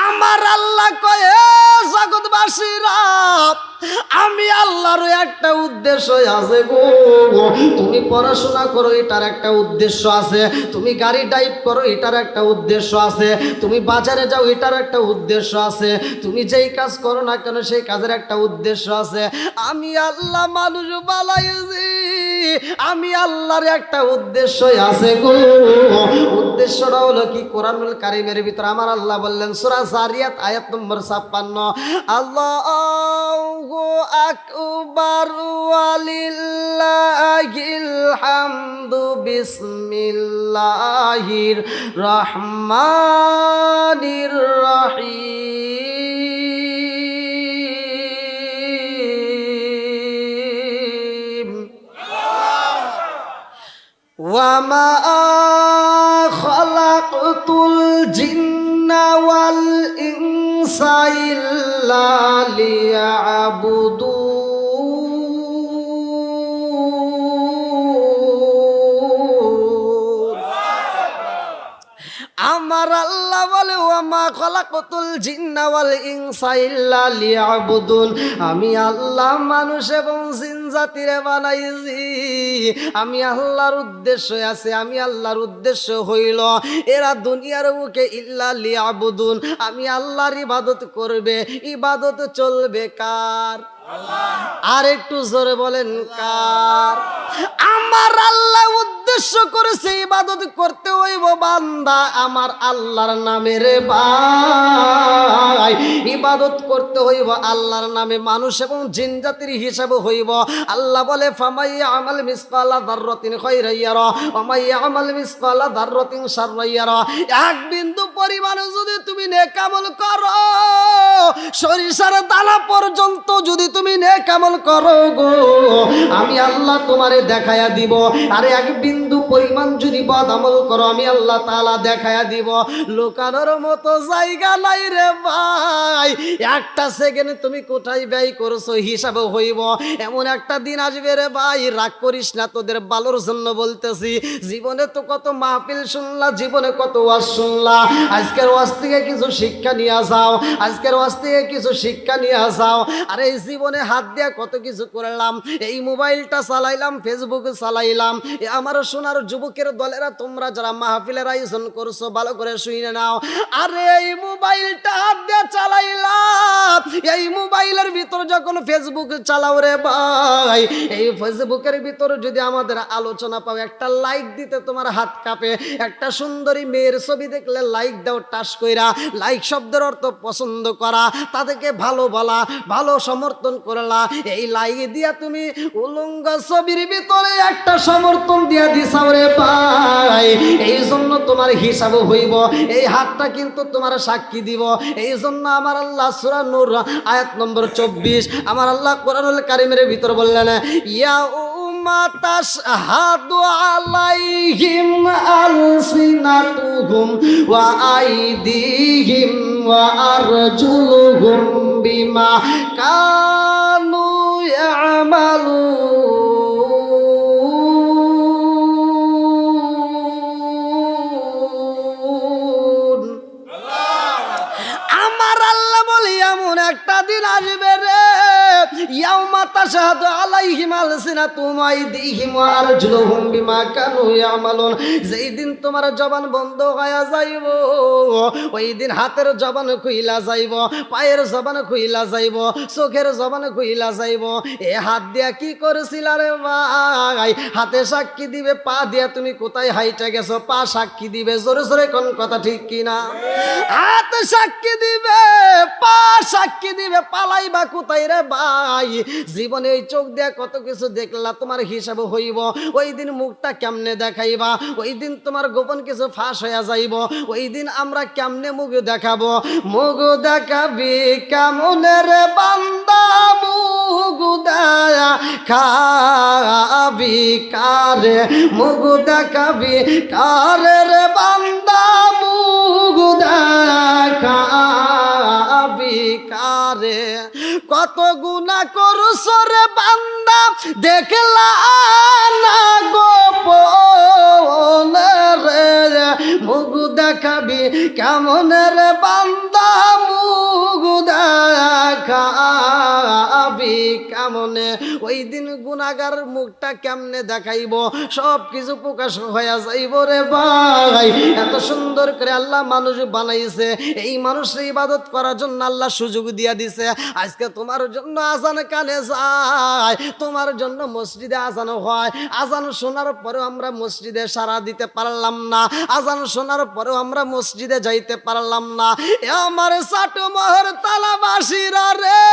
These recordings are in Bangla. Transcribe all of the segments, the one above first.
আমার আল্লাহ কয় জগৎবাসীরা আমি আল্লাহর একটা উদ্দেশ্য আছে গো। তুমি পড়াশোনা করো এটার একটা উদ্দেশ্য আছে, তুমি গাড়ি ড্রাইভ করো এটার একটা উদ্দেশ্য আছে, তুমি বাজারে যাও এটার একটা উদ্দেশ্য আছে, তুমি যেই কাজ করো না কেন সেই কাজের একটা উদ্দেশ্য আছে। আমি আল্লাহ মানুষ বানাইছি, আমি আল্লাহর একটা উদ্দেশ্য আছে গো। উদ্দেশ্যটা হলো কি? কোরআনুল কারীমের ভিতর আমার আল্লাহ বললেন সূরা যারিয়াত আয়াত নম্বর 56, আল্লাহু আকবার ওয়ালিল্লাহিল হামদু বিসমিল্লাহির রহমানির রহিম। ওয়ামা খালাকতুল জিন্না ওয়াল ইনসা ইল্লা লিয়াবুদুন। আমার আল্লাহ বলে ওয়ামা খালাকতুল জিন্না ওয়াল ইনসা ইল্লা লিয়াবুদুন। আমি আল্লাহ মানুষ এবং জিন জাতিরে বানাইছি, আমি আল্লাহর উদ্দেশ্য আছে, আমি আল্লাহর উদ্দেশ্য হইল এরা দুনিয়ার বুকে ইল্লা লিয়াবুদুন, আমি আল্লাহর ইবাদত করবে। ইবাদত চলবে কার? আর একটু জোরে বলেন কার? আমার আল্লাহ উদ্দেশ্য করেছে ইবাদত করতে হইব বান্দা আমার আল্লাহর নামের ভাই। ইবাদত করতে হইব আল্লাহর নামে, মানুষ এবং জিন জাতির হিসাবে হইব। আল্লাহ বলে ফামাই আমাল মিসকালা যাররাতিন খায়রান ইয়ারা ওয়া মাই আমাল মিসকালা যাররাতিন শাররান ইয়ারা। এক বিন্দু পরিমাণ যদি তুমি নেক আমল করো, সরিষার দানা পর্যন্ত যদি তুমি নেক আমল করো গো, আমি আল্লাহ তোমারে দেখায়া দিব। আরে এক বিন্দু পরিমাণ যদি বদ আমল করো, আমি আল্লাহ তাআলা দেখায়া দিব। লুকানোর মতো জায়গা নাই রে ভাই। একটা সেকেন্ড তুমি কোথায় ব্যয় করছো হিসাবে হইব। এমন একটা দিন আসবে রে ভাই, রাগ করিস না, তোদের ভালোর জন্য বলতেছি। জীবনে তো কত মাহফিল শুনলা, জীবনে কত ওয়াজ শুনলা, আজকের ওয়াজ থেকে কিছু শিক্ষা নিয়ে যাও, আজকের ওয়াজ থেকে কিছু শিক্ষা নিয়ে যাও। আর এই জীবনে হাত দিয়া কত কিছু করলাম, এই মোবাইলটা চালাইলাম, ফেসবুক চালাইলাম। আমার সোনার যুবকের দলেরা তোমরা যারা মাহফিলের আয়োজন করছো ভালো করে শুনে নাও। আরে এই মোবাইলটা হাত দিয়া চালাইলাম, এই মোবাইলের ভিতর যখন ফেসবুক চালাও রে ভাই, এই ফেসবুকের ভিতর যদি আমাদের আলোচনা পাও, একটা লাইক দিতে তোমার হাত কাঁপে। একটা সুন্দরী মেয়ের ছবি দেখলে লাইক দাও টাস কইরা। লাইক শব্দের অর্থ পছন্দ করা, তাদেরকে ভালো বলা, ভালো সমর্থন করলা। এই লাইক দিয়া তুমি উলঙ্গ ছবির ভিতরে একটা সমর্থন দিয়া দিছাও রে ভাই, এই জন্য তোমার হিসাব হইব। এই হাতটা কিন্তু তোমার সাক্ষী দিব। এই জন্য আমার আল্লাহ সূরা নূর আয়াত নম্বর 24 আমার আল্লাহ কোরআনুল কারীমের ভিতর বললেন ইয়া তাশহাদু আলাইহিম আলসিনাতুহুম ওয়া আইদিহিম ওয়া আরজুলুহুম বিমা কানু ইয়ামালুন। আমার আল্লাহ বলি এমন একটা দিন আসবে রে, ইয়াউমা তাশহাদু আলাইহিম আলসিনাতুহুম ওয়া আইদিহিম ওয়া আরজুলুহুম বিমা কানু ইয়ামালুন। যেই দিন তোমার জবান বন্ধ হয়ে যাইব, ওই দিন হাতের জবান খুইলা যাইব, পায়ের জবান খুইলা যাইব, চোখের জবান খুইলা যাইব। এ হাত দিয়া কি করেছিল রে ভাই? হাতে সাক্ষী দিবে, পা দিয়া তুমি কোথায় হাইটা গেছো পা সাক্ষী দিবে। জোরে জোরে কোন কথা ঠিক কিনা? হাত সাক্ষী দিবে, পা সাক্ষী দিবে, পালাইবা কোথায় রে ভাই? জীবনে এই চোখ দিয়া কত কিছু দেখলা, তোমার হিসাব হইব। ওই দিন মুখটা কেমনে দেখাইবা, ওই দিন তোমার গোপন কিছু ফাঁস হইয়া যাইব। ওই দিন আমরা কেমনে মুখ দেখাবো? মুখ দেখাবি কেমনে রে বান্দা, মুখ দেখাবি কারে, মুখ দেখাবি কারে রে বান্দা, মুখ দেখাবি কারে। কত গুনাহ করছো রে বান্দা, দেখলা না গোপনে রে, মুখ দেখাবি কেমন রে বান্দা, কেমনে, ওই দিন গুনাহগার মুখটা কেমনে দেখাইব, সব কিছু প্রকাশ হয়ে যাইব রে ভাই। এত সুন্দর করে আল্লাহ মানুষ বানাইছে, এই মানুষের ইবাদত করার জন্য আল্লাহ সুযোগ দিয়া দিছে। আজকে তোমার জন্য আজান কানে যায়, তোমার জন্য মসজিদে আজান হয়, আজান শোনার পরেও আমরা মসজিদে সাড়া দিতে পারলাম না, আজান শোনার পরেও আমরা মসজিদে যাইতে পারলাম না। এ আমার চাটমোহর তালাবাসীরা রে,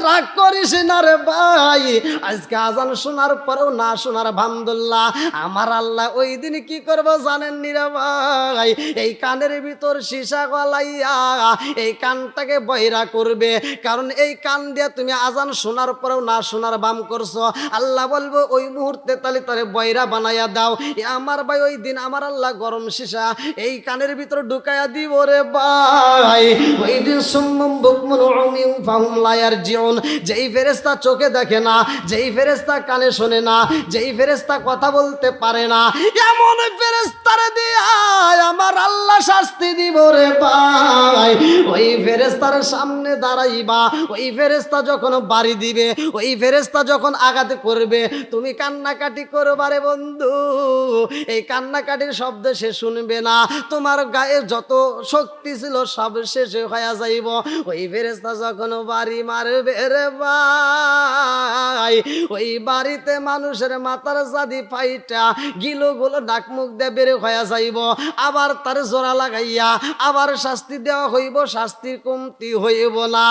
রাগ করিস না রে ভাই, আজকে আজান শোনার পরেও না শোনার ভামদুল্লাহ। আমার আল্লাহ ওই দিন কি করবো জানেন নি রে ভাই? এই কানের ভিতর সীসা গলাইয়া এই কানটাকে বহিরা করবে, কারণ এই কান দিয়ে তুমি আজান শোনার পরেও না শোনার বাম করছো। আল্লাহ বলবো ওই মুহূর্তে তাহলে তারে বহিরা বানাইয়া দাও। এ আমার ভাই ওই দিন আমার আল্লাহ গরম সীসা এই কানের ভিতর ঢুকাইয়া দিব রে ভাই। ওই দিন সুম্মুম বুকমুন উমিয়ুম ফাহুম লা ইয়ারজিউন, যেই ফেরেশতা চোখে দেখে না, যেই ফেরেশতা কানে শোনে না, যেই ফেরেশতা কথা বলতে পারে না, এমন ফেরেশতারে দিয়া আমার আল্লাহ শাস্তি দিব রে ভাই। ওই ফেরেশতার সামনে দাঁড়াইবা, ওই ফেরেশতা যখন বাড়ি দিবে, ওই ফেরেশতা যখন আঘাত করবে, তুমি কান্নাকাটি করবা রে বন্ধু। এই কান্নাকাটির শব্দ সে শুনবে না, তোমার গায়ে যত শক্তি ছিল সব শেষে হয়ে যাইব। ওই ফেরেশতা যখন বাড়ি মারবে রে ভাই, ওই বাড়িতে মানুষের মাথার জাদি ফাইটা গিলোগুলো ডাক মুখ দিয়ে বের হয়ে যাইব, আবার তার জোড়া লাগাইয়া আবার শাস্তি দেওয়া হইব, শাস্তির কমতি হইব না।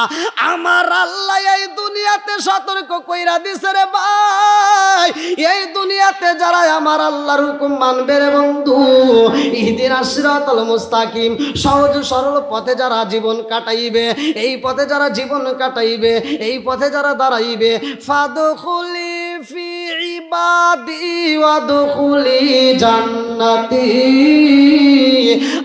আমার আল্লাহ এই দুনিয়াতে সতর্ক কইরা দিছে রে ভাই, এই দুনিয়াতে যারা আমার আল্লাহর হুকুম মানবে রে বন্ধু, ইহদিনাস সিরাতাল মুস্তাকিম, সহজ সরল পথে যারা জীবন কাটাইবে, এই পথে যারা জীবন কাটাইবে, এই পথে যারা দাঁড়াইবে, ফাদখুলি ফি ইবাদি ওয়াদখুলি জান্নাতি।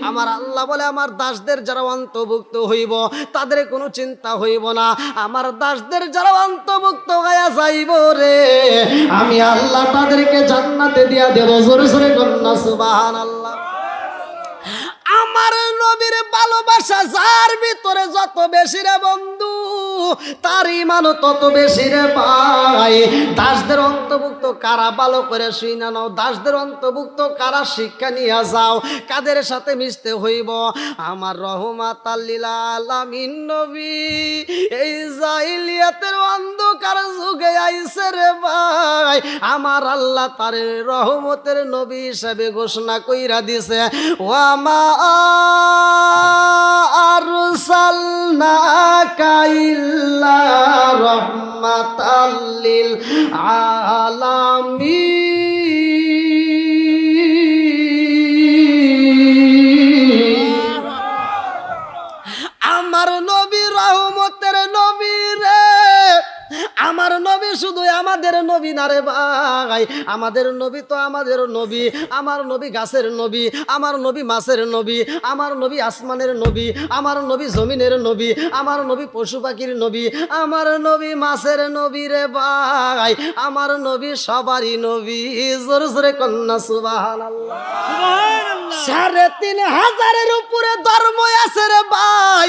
আমার আল্লাহ বলে আমার দাসদের যারা অন্তর্ভুক্ত হইব তাদের কোনো চিন্তা হইব না, আমার দাসদের যারা অন্তর্ভুক্ত হইয়া যাইব রে, আমি আল্লাহ তাদেরকে জান্নাতে দিয়া দেব। জোরে জোরে কন্যা সুবহানাল্লাহ। আমার নবীর ভালোবাসা যার ভিতরে যত বেশি রে বন্ধু, তার ইমানও তত বেশি রে ভাই। দাসদের অন্তর্ভুক্ত কারা ভালো করে শুইনা নাও, দাসদের অন্তর্ভুক্ত কারা শিক্ষা নিয়ে যাও, কাদের সাথে মিশতে হইব। আমার রহমাতাল লিল আলামিন নবী এই জাহিলিয়াতের অন্ধকার যুগে আইছে রে ভাই, আমার আল্লাহ তার রহমতের নবী হিসেবে ঘোষণা কইরা দিছে, ওয়ামা আরসালনাকা ইল্লা রাহমাতাল লিল আলামিন। আমার নবী রহমতের নবী রে, আমার নবী শুধু আমাদের নবী না রে ভাই, আমাদের নবী তো আমাদের নবী। আমার নবী গাছের নবী, আমার নবী মাছের নবী, আমার নবী আসমানের নবী, আমার নবী জমিনের নবী, আমার নবী পশু পাখির নবী, আমার নবী মাছের নবী রে ভাই, আমার নবী সবারই নবী। জোরে জোরে কন্যা সুবহানাল্লাহ। ৩,৫০০-এর উপরে ধর্ম আছে রে ভাই,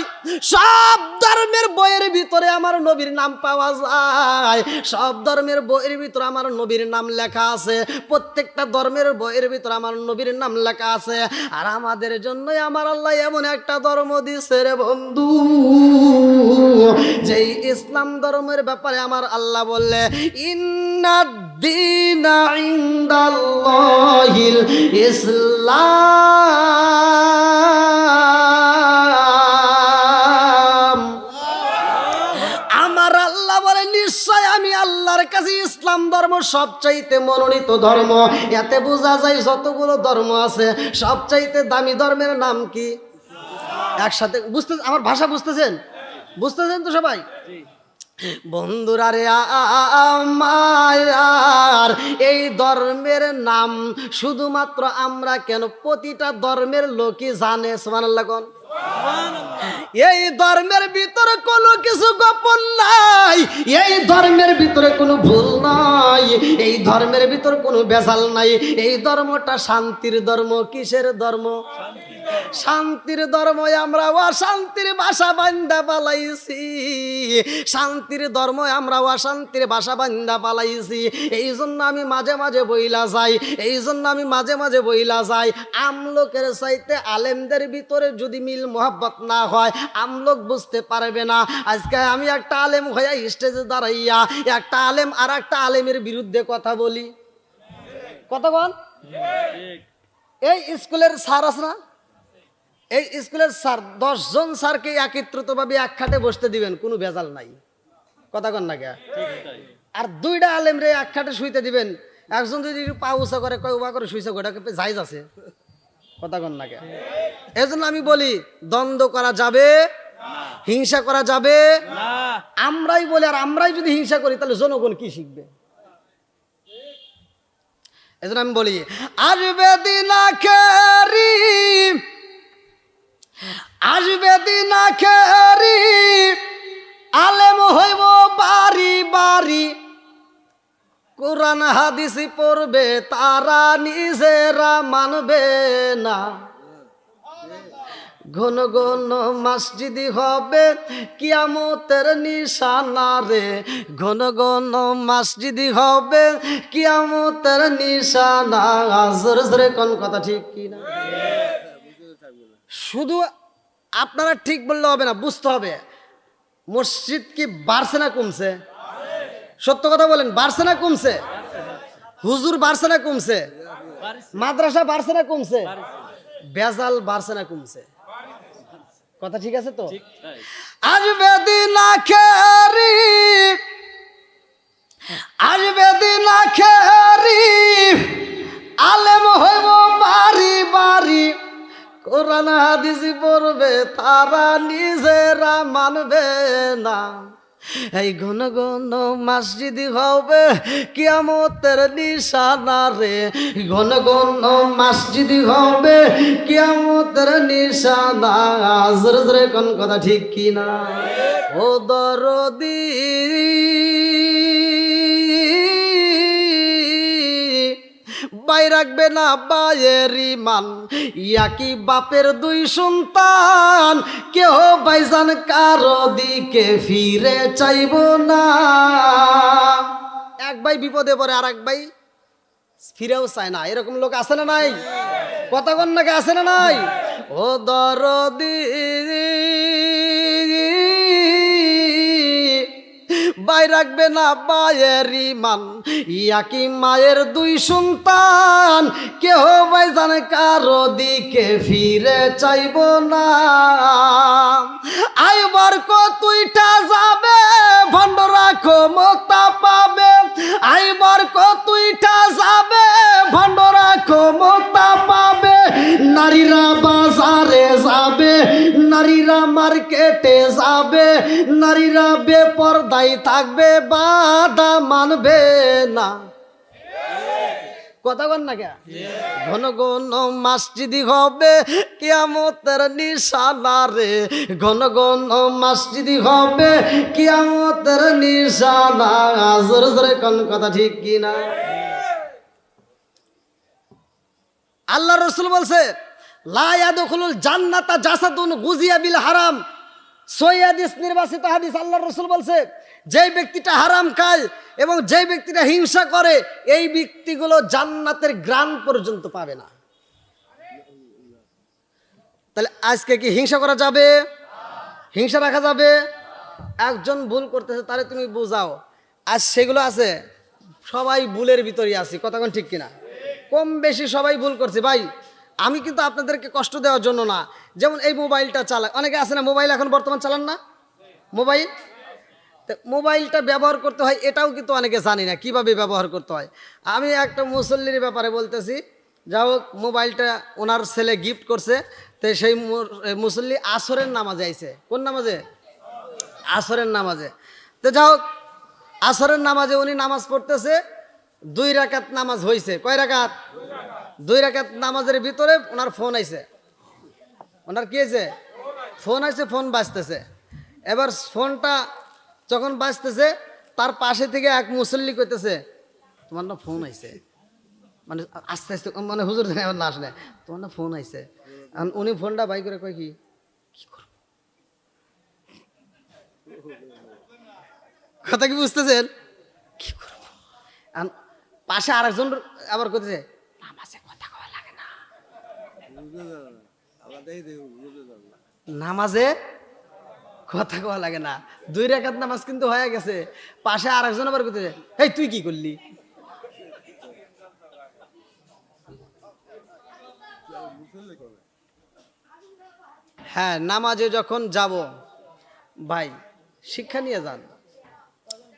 সব ধর্মের বইয়ের ভিতরে আমার নবীর নাম পাওয়া যায়, সব ধর্মের বইয়ের ভিতরে আমার নবীর নাম লেখা আছে, প্রত্যেকটা ধর্মের বইয়ের ভিতরে আমার নবীর নাম লেখা আছে। আর আমাদের জন্যই আমার আল্লাহ এমন একটা ধর্ম দিছে রে বন্ধু, যেই ইসলাম ধর্মের ব্যাপারে আমার আল্লাহ বললে, ইন্নাদ-দীনা ইনদাল্লাহিল ইসলাম। আমার আল্লাহ বলে নিশ্চয় আমি আল্লাহর কাছে ইসলাম ধর্ম সবচাইতে মনোনীত ধর্ম। এতে বোঝা যায় যতগুলো ধর্ম আছে সবচাইতে দামি ধর্মের নাম কি? একসাথে বুঝতে, আমার ভাষা বুঝতেছেন? বুঝতেছেন তো সবাই? বন্ধুরা রে আমার, এই ধর্মের নাম শুধুমাত্র আমরা কেন, প্রতিটা ধর্মের লোকই জানে। সুবহানাল্লাহ কোন? এই ধর্মের ভিতরে কোনো কিছু গোপন নাই, এই ধর্মের ভিতরে কোনো ভুল নাই, এই ধর্মের ভিতরে কোনো ভেজাল নাই। এই ধর্মটা শান্তির ধর্ম। কিসের ধর্ম? শান্তির ধর্ম আমরা অশান্তির বাসা বান্ধা পালাইছি, শান্তির ধর্ম আমরা অশান্তির বাসা বান্ধা পালাইছি। এই জন্য আমি মাঝে মাঝে বইলা যাই, এই জন্য আমি মাঝে মাঝে বইলা যাই, আমলোকের চাইতে আলেমদের ভিতরে যদি মিল মোহাব্বত না হয় আমলোক বুঝতে পারবে না। আজকে আমি একটা আলেম হইয়া স্টেজে দাঁড়াইয়া একটা আলেম আর একটা আলেমের বিরুদ্ধে কথা বলি, কতক্ষণ এই স্কুলের স্যার আছে না, এই স্কুলের স্যার 10 জন স্যারকে একত্রিতভাবে এক খাটে বসতে দিবেন, কোনো ভেজাল নাই, কতক্ষণ না কে? আর 2টা আলেম রে এক খাটে শুইতে দিবেন, একজন যদি পা উঁচা করে কয় উবা করে শুইছে গোটাকে জায়েজ আছে, কতক্ষণ না কে? এই জন্য আমি বলি দ্বন্দ্ব করা যাবে, হিংসা করা যাবে না। আমরাই বলি, আর আমরাই যদি হিংসা করি তাহলে জনগণ কি শিখবে? এই জন্য আমি বলি আসবে দিন আখেরি, আসবে দিন আখেরি, আলেম হইব বাড়ি বাড়ি, কোরআন হাদিস পড়বে তারা নিজেরা মানবে না, ঘন ঘন মসজিদি হবে কিয়ামতের নিশানা রে, ঘন ঘন মসজিদি হবে কিয়ামতের নিশানা। জোরে জোরে কোন কথা ঠিক কি না? শুধু আপনারা ঠিক বললে হবে না, বুঝতে হবে মসজিদ কি বাড়ছে না কমছে? সত্য কথা বলেন, বাড়ছে না কমছে? হুজুর বাড়ছে না কমছে? মাদ্রাসা বাড়ছে না কমছে? বেজাল বাড়ছে না কমছে? কথা ঠিক আছে তো? আসবে দিন আখেরি, আসবে দিন আখেরি, আলেম হইব বাড়ি বাড়ি, কোরআন হাদিস পড়বে তারা নিজেরা মানবে না, এই ঘন ঘন মসজিদ হবে কিয়ামতের নিশানা রে, ঘন ঘন মসজিদ হবে কিয়ামতের নিশানা। জোরে জোরে কোন কথা ঠিক কি না? ও দরদি বাই রাখবে না বায়ের ইমান, ইয়াকি বাপের 2 সন্তান, কেহ বাইজান কারো দিকে ফিরে চাইব না। এক ভাই বিপদে পড়ে আর এক ভাই ফিরেও চায় না, এরকম লোক আছে না নাই? কতক্ষণ নাকি আছে না নাই? ও দরদি বাই রাখবে না বায়ের ইমান, ইয়াকি মায়ের 2 সন্তান, কেহ ভাই জানে কারো দিকে ফিরে চাইব না। আইবার কতইটা যাবে ভণ্ডরা ক্ষমতা পাবে, আইবার কতইটা যাবে ভণ্ডরা ক্ষমতা পাবে, নারীরা বাজারে যাবে, নারীরা মার্কেটে যাবে, নারীরা বেপরদাই থাকবে, বাধা মানবে না। কথা বল না কে? ঘন ঘন মসজিদি হবে কিয়ামতের নিশানা রে, ঘন ঘন মসজিদি হবে কিয়ামতের নিশানা। জোরে জোরে কোন কথা ঠিক কি না? আল্লাহ রসুল বলছে লা ইয়াদখুলুল জান্নাতা জাসাদুন গুজিয়া বিল হারাম, সহিহ হাদিস, নির্বাচিত হাদিস। আল্লাহ রসুল বলছে যে ব্যক্তিটা হারাম খায় এবং যে ব্যক্তিটা হিংসা করে এই ব্যক্তিগুলো জান্নাতের গ্রান পর্যন্ত পাবে না। তাহলে আজকে কি হিংসা করা যাবে? হিংসা রাখা যাবে? একজন ভুল করতেছে তারে তুমি বুঝাও, আজ সেগুলো আছে, সবাই ভুলের ভিতরে আছি, কতক্ষণ ঠিক কিনা? কম বেশি সবাই ভুল করছে ভাই। আমি কিন্তু আপনাদেরকে কষ্ট দেওয়ার জন্য না, যেমন এই মোবাইলটা চালায় অনেকে আছে না, মোবাইল এখন বর্তমান চালান না, মোবাইল মোবাইলটা ব্যবহার করতে হয় এটাও কিন্তু অনেকে জানি না কিভাবে ব্যবহার করতে হয়। আমি একটা মুসল্লির ব্যাপারে বলতেছি, যা হোক মোবাইলটা ওনার ছেলে গিফট করছে, তো সেই মুসল্লি আসরের নামাজে আইছে। কোন নামাজে? আসরের নামাজে। তো যা হোক আসরের নামাজে উনি নামাজ পড়তেছে, 2 রাকাত নামাজ হয়েছে। কয় রাকাত? 2 রাকাত নামাজের ভিতরে ওনার ফোন আইছে। ওনার কি হয়েছে? ফোন আইছে, ফোন বাজতেছে। এবার ফোনটা যখন বাজতেছে তার পাশে থেকে এক মুসল্লি কইতেছে তোমার না ফোন আইছে, মানে আস্তে আস্তে, মানে হুজুর না আসলে তোমার না ফোন আইছে। উনি ফোনটা বাই করে কয় কি কথা কি বুঝতেছেন? কি করব? পাশে আরেকজন আবার করতেছে নামাজে কথা কওয়া লাগে না, নামাজে কথা কওয়া লাগে না। 2 রাকাত নামাজ কিন্তু হয়ে গেছে, পাশে আরেকজন আবার করতেছে এই তুই কি করলি? হ্যাঁ, নামাজে যখন যাব ভাই শিক্ষা নিয়ে যান,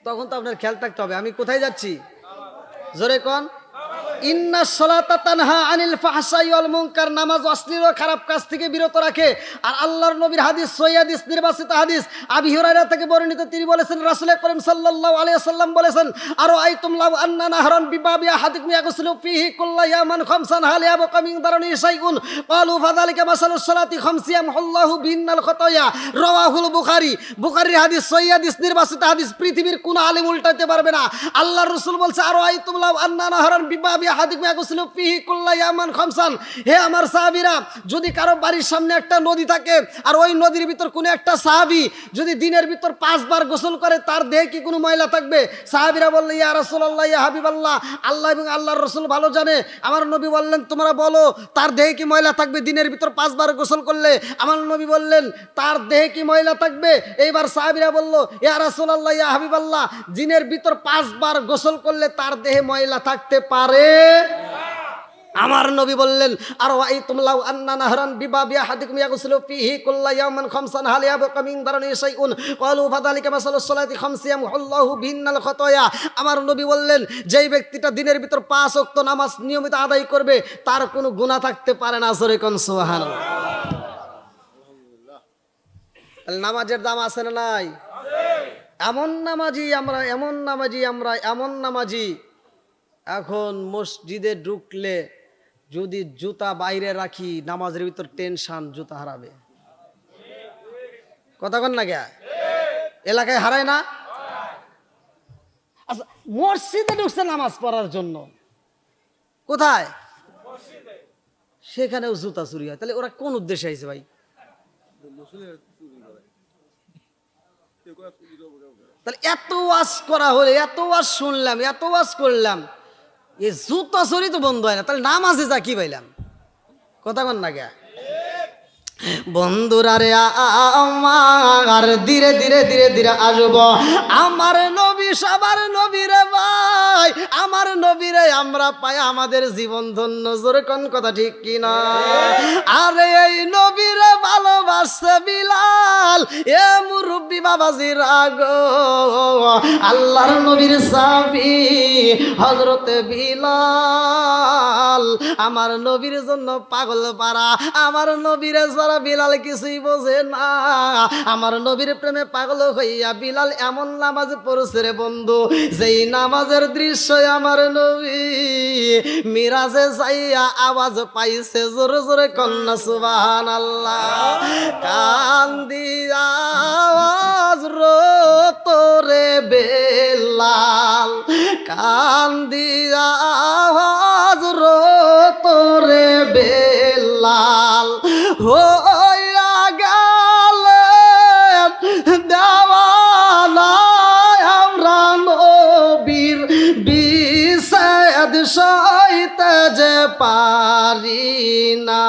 তখন তো আপনার খেয়াল থাকতে হবে আমি কোথায় যাচ্ছি। জোরে কোন ইন্নাস সালাতা তানহা আনিল ফাহশাই ওয়াল মুনকার, নামাজ অশ্লীল ও খারাপ কাজ থেকে বিরত রাখে। আর আল্লাহর নবীর হাদিস, সহিহ হাদিস, নির্বাচিত হাদিস, আবু হুরায়রা থেকে বর্ণিত, তিনি বলেছেন রাসূল করিম সাল্লাল্লাহু আলাইহি ওয়াসাল্লাম বলেছেন আরো আইতুম লাউ আন্না নাহরান বিবাবি আহাদিকুম ইয়াগসিলু ফিহি কুল্লা ইয়ামান খামসান হাল ইয়াবকা মিন দারনি শাইউন ক্বালু ফাযালিকা মাসালুস সালাতি খামসিয়াম আল্লাহু বিন্নাল খতায়া, রাওয়াহুল বুখারী। বুখারীর হাদিস, সহিহ হাদিস, নির্বাচিত হাদিস, পৃথিবীর কোন আলেম উল্টাতে পারবে না। আল্লাহর রাসূল বলছে আরো আইতুম লাউ আন্না নাহরান বিবাবি আহাদিকুম ইয়াগসিলু ফিহি কুল্লা ইয়ামান খামসান, হে আমার সাহাবীরা, যদি কারো বাড়ির সামনে একটা নদী থাকে আর ওই নদীর ভিতর কোনো একটা সাহাবী যদি দিনের ভিতর 5 বার গোসল করে, তার দেহে কি কোনো ময়লা থাকবে? সাহাবীরা বললেন ইয়া রাসূলুল্লাহ, ইয়া হাবিবাল্লাহ, আল্লাহ এবং আল্লাহর রাসূল ভালো জানে। আমার নবী বললেন তোমরা বলো তার দেহে কি ময়লা থাকবে দিনের ভিতর 5 বার গোসল করলে? আমার নবী বললেন তার দেহে কি ময়লা থাকবে? এইবার সাহাবীরা বলল ইয়া রাসূলুল্লাহ, ইয়া হাবিবাল্লাহ, দিনের ভিতর 5 বার গোসল করলে তার দেহে ময়লা থাকতে পারে। আমার নবী বললেন আর ওয়াইতুম লাউ আন্না নাহরান বিবাবি আহাদিকুম ইয়াগসিলু ফিহি কুল্লা ইয়াওমিন খামসান হাল ইয়াবকা মিন দারনি শাইউন ক্বালু ফাযালিকা মাসালুস সালাতি খামসিয়াম আল্লাহু বিন্নাল খতায়া। আমার নবী বললেন যেই ব্যক্তিটা দিনের ভিতর 5 ওয়াক্ত নামাজ নিয়মিত আদায় করবে তার কোনো গুনাহ থাকতে পারে না। জোরে কোন সুবহানাল্লাহ। নামাজের দাম আছে না নাই? এমন নামাজি আমরা, এমন নামাজি আমরা, এমন নামাজি, এখন মসজিদে ঢুকলে যদি জুতা বাইরে রাখি নামাজের ভিতর টেনশন, জুতা হারাবে। কথা কন না কে? এলাকায় হারায় না? আচ্ছা, মসজিদে ঢুকছে নামাজ পড়ার জন্য, কোথায়? সেখানেও জুতা চুরি হয়। তাহলে ওরা কোন উদ্দেশ্যে আইছে ভাই? তাহলে এত ওয়াজ করা হলে, এত ওয়াজ শুনলাম, এত ওয়াজ করলাম, এই জুতা চুরি তো বন্ধ হয় না, তাহলে নামাজে যা কি পাইলাম? কথা কন না কে? বন্ধুরা রে আমার ধীরে ধীরে ধীরে ধীরে আসব আমার নবী, সবার নবী রে ভাই, আমার নবীরে আমরা পাই আমাদের জীবন ধন্য। জোরে কোন কথা ঠিক কিনা? আরে এই নবীরে ভালোবাসে বিলাল, এ মুরব্বি বাবাজি রাগো, আল্লাহর নবীর সাহাবী হযরতে বিলাল আমার নবীর জন্য পাগল পারা। আমার নবীরে যারা বিলাল কিছুই বোঝে না, আমার নবীর প্রেমে পাগল হইয়া বিলাল এমন নামাজ পড়ছে রে বন্ধু, যেই নামাজের দৃশ্য আমার নবী মিরাজে যাইয়া আওয়াজ পাইছে। জোরে জোরে কন্যা সুবহানাল্লাহ। কান্দিয়া আওয়াজ তোরে বেলাল, কান্দিয়া আওয়াজ তোরে বেলাল, হইয়া গেলেন দেওয়ানা আমরা নবীর বিষাদ সইতে যে পারি না,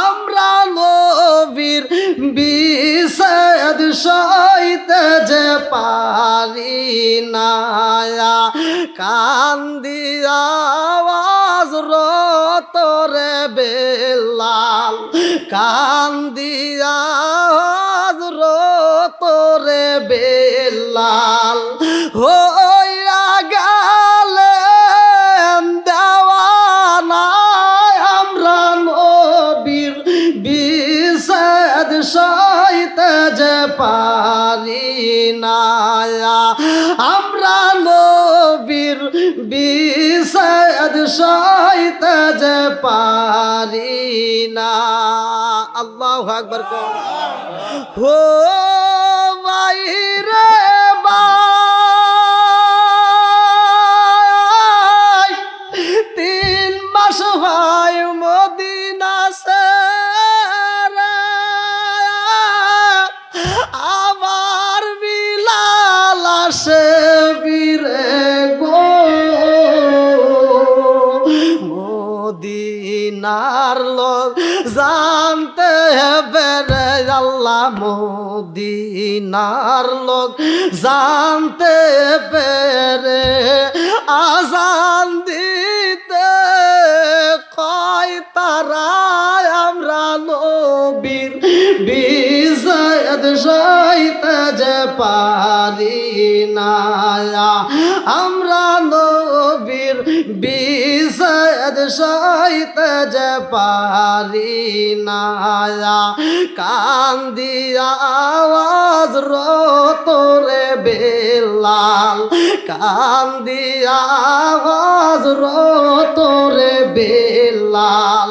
আমরা নবীর বিষাদ সইতে যে পারি না, কান্দিয়া আওয়াজ তোরে বেলাল, কান্দিয়া আওয়াজ তোরে বেলাল, হইয়া গেলেন দেওয়ানা আমরা নবীর বিষাদ সইতে যে পারি না, আমরা নবীর বিষাদ সইতে যে পারি না। আল্লাহু আকবার। হো বাইরে ভাই 3 মাস ভাই মদিনা লোক জানতে পেরে আল্লাহ মদিনার লোক জানতে পেরে আজান দিতে কয় তারা আমরা নবীর বিজয়ত সইতে যে পারি না আমরা নবীর বিজয়ত সইতে যে পারি না কান্দিয়া আওয়াজ রতরে বেলাল কান্দিয়া আওয়াজ রতরে বেলাল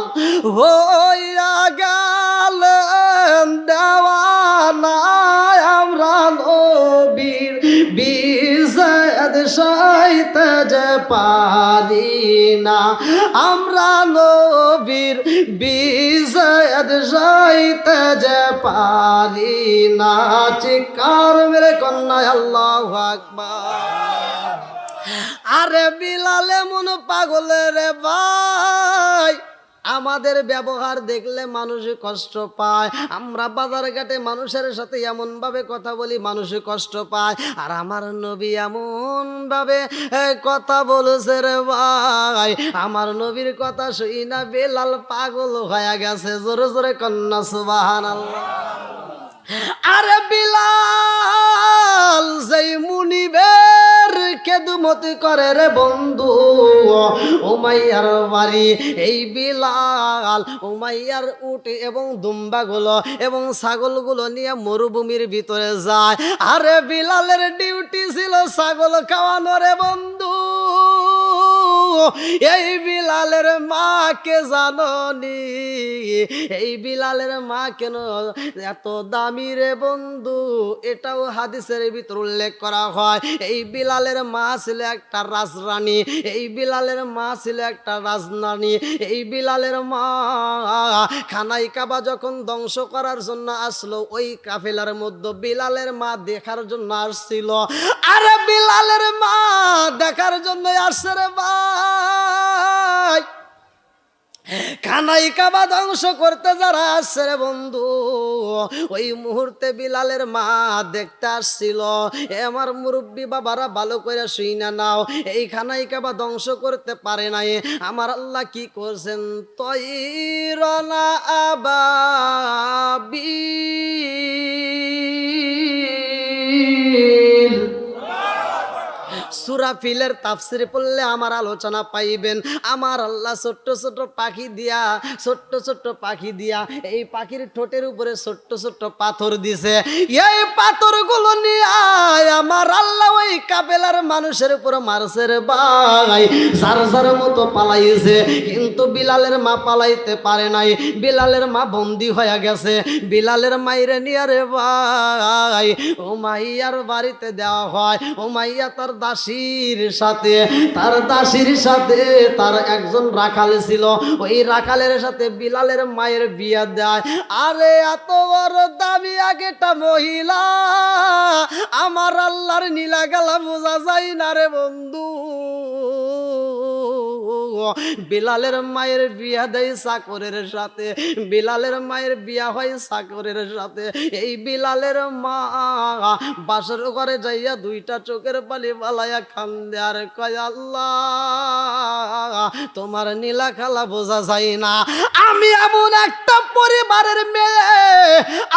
হইয়া গেলেন দেওয়ানা আমরা নবীর বিজয়ত সইতে যে পারি না আমরা নবীর বিজয়ত সইতে যে পারি না চিৎকার মেরে কন্যা আল্লাহু আকবার আরে বিলাল এমন পাগল রে ভাই আমাদের ব্যবহার দেখলে মানুষ কষ্ট পায় আমরা বাজার ঘাটে মানুষের সাথে এমন ভাবে কথা বলি মানুষ কষ্ট পায় আর আমার নবী এমন ভাবে কথা বলেছে রে ভাই আমার নবীর কথা শুই না বেলাল পাগল হয়ে গেছে জোরে জোরে কন্যা সুবহানাল্লাহ আরে বিলাল যেই মুনিবের খেদমত করে রে বন্ধু উমাইয়ার বাড়ি এই বিলাল উমাইয়ার উট এবং দুম্বাগুলো এবং ছাগলগুলো নিয়ে মরুভূমির ভিতরে যায় আরে বিলালের ডিউটি ছিল ছাগল খাওয়ানো রে বন্ধু এই বিলালের মা কে জাননি এই বিলালের মা কেন এত দামি রে বন্ধু এটাও হাদিসের ভিতর উল্লেখ করা হয় এই বিলালের মা ছিল একটা রাজরানী এই বিলালের মা ছিল একটা রাজরানী এই বিলালের মা খানাই কাবা যখন ধ্বংস করার জন্য আসলো ওই কাফেলার মধ্যে বিলালের মা দেখার জন্য আসছিল আরে বিলালের মা দেখার জন্য আসছে রে ভাই খানাই কাবা ধ্বংস করতে যারা আসছে রে বন্ধু ওই মুহূর্তে বিলালের মা দেখতে আসছিল আমার মুরব্বী বাবারা ভালো করে শুই না নাও এই খানাই কাবা ধ্বংস করতে পারে নাই আমার আল্লাহ কি করছেন তৈরনা আবাবিল সূরা ফিলের তাফসির পড়লে আমার আলোচনা পাইবেন আমার আল্লাহ ছোট্ট ছোট্ট পাখি দিয়া এই পাখির ঠোঁটের উপরে ছোট্ট ছোট্ট পাথর দিছে এই পাথরগুলো নিয়ে আমার আল্লাহ ওই কাফেলার মানুষের উপর মারছে রে ভাই যার যার মতো পালাইছে কিন্তু বিলালের মা পালাইতে পারে নাই বিলালের মা বন্দী হয়ে গেছে বিলালের মাইরে নিয়ে রে ভাই উমাইয়ার বাড়িতে দেওয়া হয় উমাইয়া তার দাসীর সাথে তার একজন রাখাল ছিল ওই রাখালের সাথে বিলালের মায়ের বিয়া দেয় আরে এত বড় দামি আগেটা মহিলা আমার আল্লাহর নীলা গালা বোঝা যায় না রে বন্ধু বিলালের মায়ের বিয়া দেয় চাকরের সাথে বিলালের মায়ের বিয়া হয় চাকরের সাথে এই বিলালের মা বাসর ঘরে যাইয়া দুইটা চোখের পানি বালাইয়া কান্দে আর কয় আল্লাহ তোমার নীলা খালা বোঝা যায় না আমি এমন একটা পরিবারের মেয়ে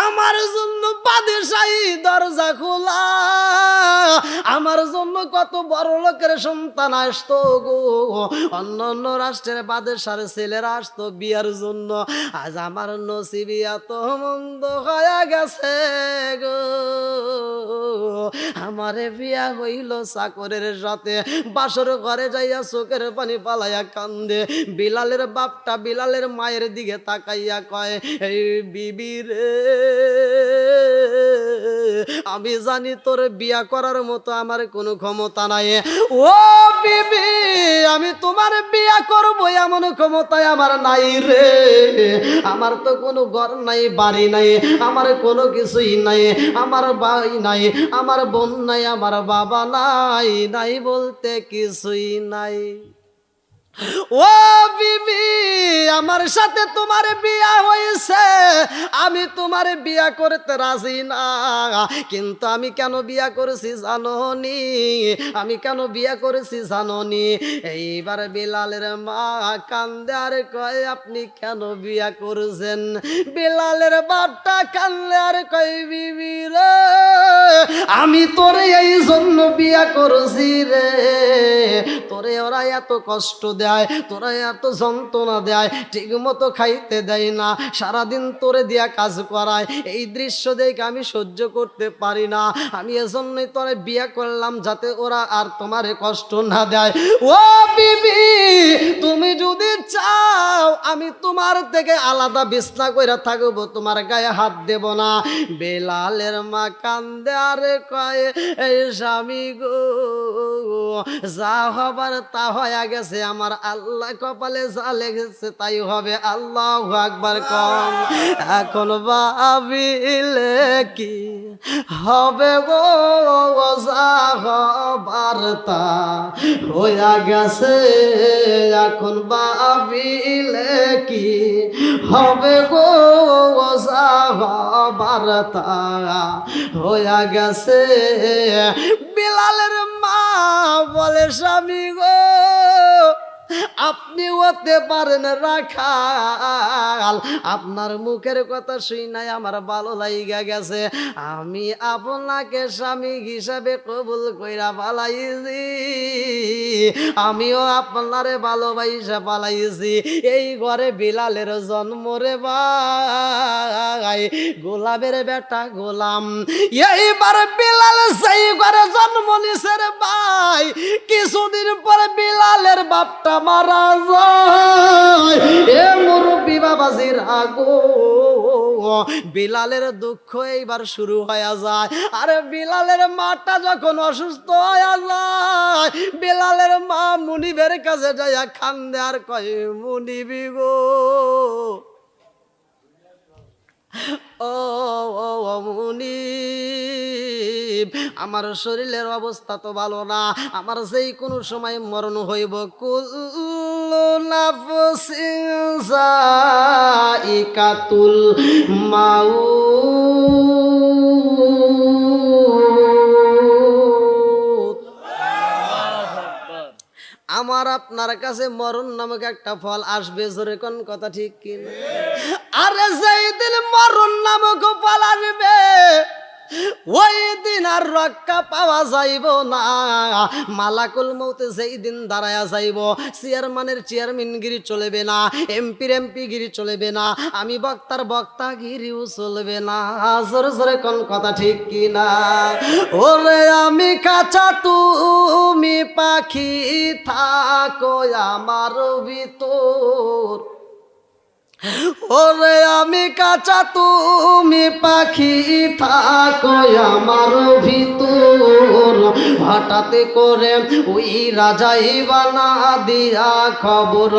আমার জন্য বাদশাহী দরজা খোলা আমার জন্য কত বড় লোকের সন্তান আসতো গো অন্য অন্য রাষ্ট্রের বাদশার ছেলেরা আসতো বিয়ার জন্য আজ আমার নসিবি এত মন্দ হয়ে গেছে গো আমারে বিয়া হইল চাকরের সাথে বাসর ঘরে যাইয়া চোখের পানি পালাইয়া কান্দে বিলালের বাপটা বিলালের মায়ের দিকে তাকাইয়া কয় এই বিবি রে আমি জানি তোর বিয়া করার মতো আমার কোনো ক্ষমতা নাই ও বিবি আমি তোমার বিয়া করবো এমন ক্ষমতায় আমার নাই রে আমার তো কোনো ঘর নাই বাড়ি নাই আমার কোনো কিছুই নাই আমার ভাই নাই আমার বোন নাই আমার বাবা নাই বলতে কিছুই নাই ও বিবি, আমার সাথে তোমার বিয়া হয়েছে, আমি তোমার বিয়া করতে রাজি না। কিন্তু আমি কেন বিয়া করেছি জানোনি? আমি কেন বিয়া করেছি জানোনি? এইবার বিলালের মা কান্দে আর কয়, আপনি কেন বিয়া করেছেন? বিলালের বাপটা কান্দে আর কয়, বিবি রে, আমি তোরে এই জন্য বিয়া করেছি রে, তোরে ওরা এত কষ্ট দেয়, তোরা এত যন্ত্রণা দেয়, ঠিক মতো খাইতে দেয় না, সারাদিন তোরে দিয়া কাজ করায়, এই দৃশ্য দেখে আমি সহ্য করতে পারি না। আমি এজন্যই তোরে বিয়া করলাম, যাতে ওরা আর তোমারে কষ্ট না দেয়। ও বিবি, তুমি যদি চাও আমি তোমার থেকে আলাদা বিছনা কইরা থাকবো, তোমার গায়ে হাত দেব না। বেলালের মা কান্দে আরে কয়, এই স্বামী গো, যা হবার তা হয়ে গেছে, আমার আল্লাহ কপালে যা লেগেছে তাই হবে। আল্লাহু আকবার কম। এখন ভাবিলে কি হবে গো, যা হবার তা হয়ে গেছে। এখন ভাবিলে কি হবে গো, যা হবার তা হয়ে গেছে। বিলালের মা বলে, স্বামী গো, আপনি হতে পারেন রাখাল, আপনার মুখের কথা শুই নাই আমার ভালো লাগা গেছে, আমি আপনাকে স্বামী হিসাবে কবুল কইরা পালাইছি, আমিও আপনারে ভালোবাসা পালাইছি। এই ঘরে বিলালের জন্ম রে ভাই, গোলামের বেটা গোলাম। এইবার বিলাল সেই ঘরে জন্ম নিছে রে ভাই। কিছুদিন পরে বিলালের বাপটা মারা যায়। এ মুরব্বি বাবাজির আগো, বিলালের দুঃখ এইবার শুরু হয়ে যায়। আরে বিলালের মাটা যখন অসুস্থ হয়ে যায়, বিলালের মা মুনিবের কাছে যাইয়া কান্দে আর কয়, মুনিবি গো, ও মুনিব, আমার শরীরের অবস্থা তো ভালো না, আমার যেই কোনো সময় মরণ হইব। কুল্লু নাফসিন যায়িকাতুল মাউত। আমার আপনার কাছে মরণ নামক একটা ফল আসবে, জোরে কোন কথা ঠিক কিনা? আরে যেই দিন মরণ নামক ফল আসবে, ওই দিন আর রক্ষা পাওয়া যাইব না। মালাকুল মউতে যেই দিন দাঁড়ায়া যাইব, চেয়ারম্যানের চেয়ারম্যানগিরি চলবে না, এমপির এমপিগিরি চলবে না, আমি বক্তার বক্তাগিরিও চলবে না। জোরে জোরে কোন কথা ঠিক কিনা? ওরে আমি কাঁচা তুমি পাখি, থাকো আমার ভিতর। ওরে আমি কাঁচা তুমি পাখি, থাকো আমার ভিতর। হঠাৎ করে ওই রাজাই বানা দিয়া খবর,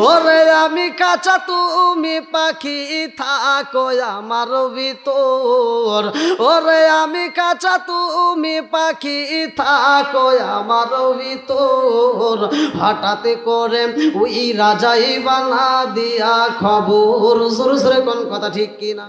ওরে আমি কাঁচা তুমি পাখি, থাকো আমার ভিতর। ওরে আমি কাঁচা তুমি পাখি, থাকো আমার ভিতর। হঠাৎ করে ওই রাজাই বানা দিয়া খবর। জোরে জোরে কোন কথা ঠিক কিনা?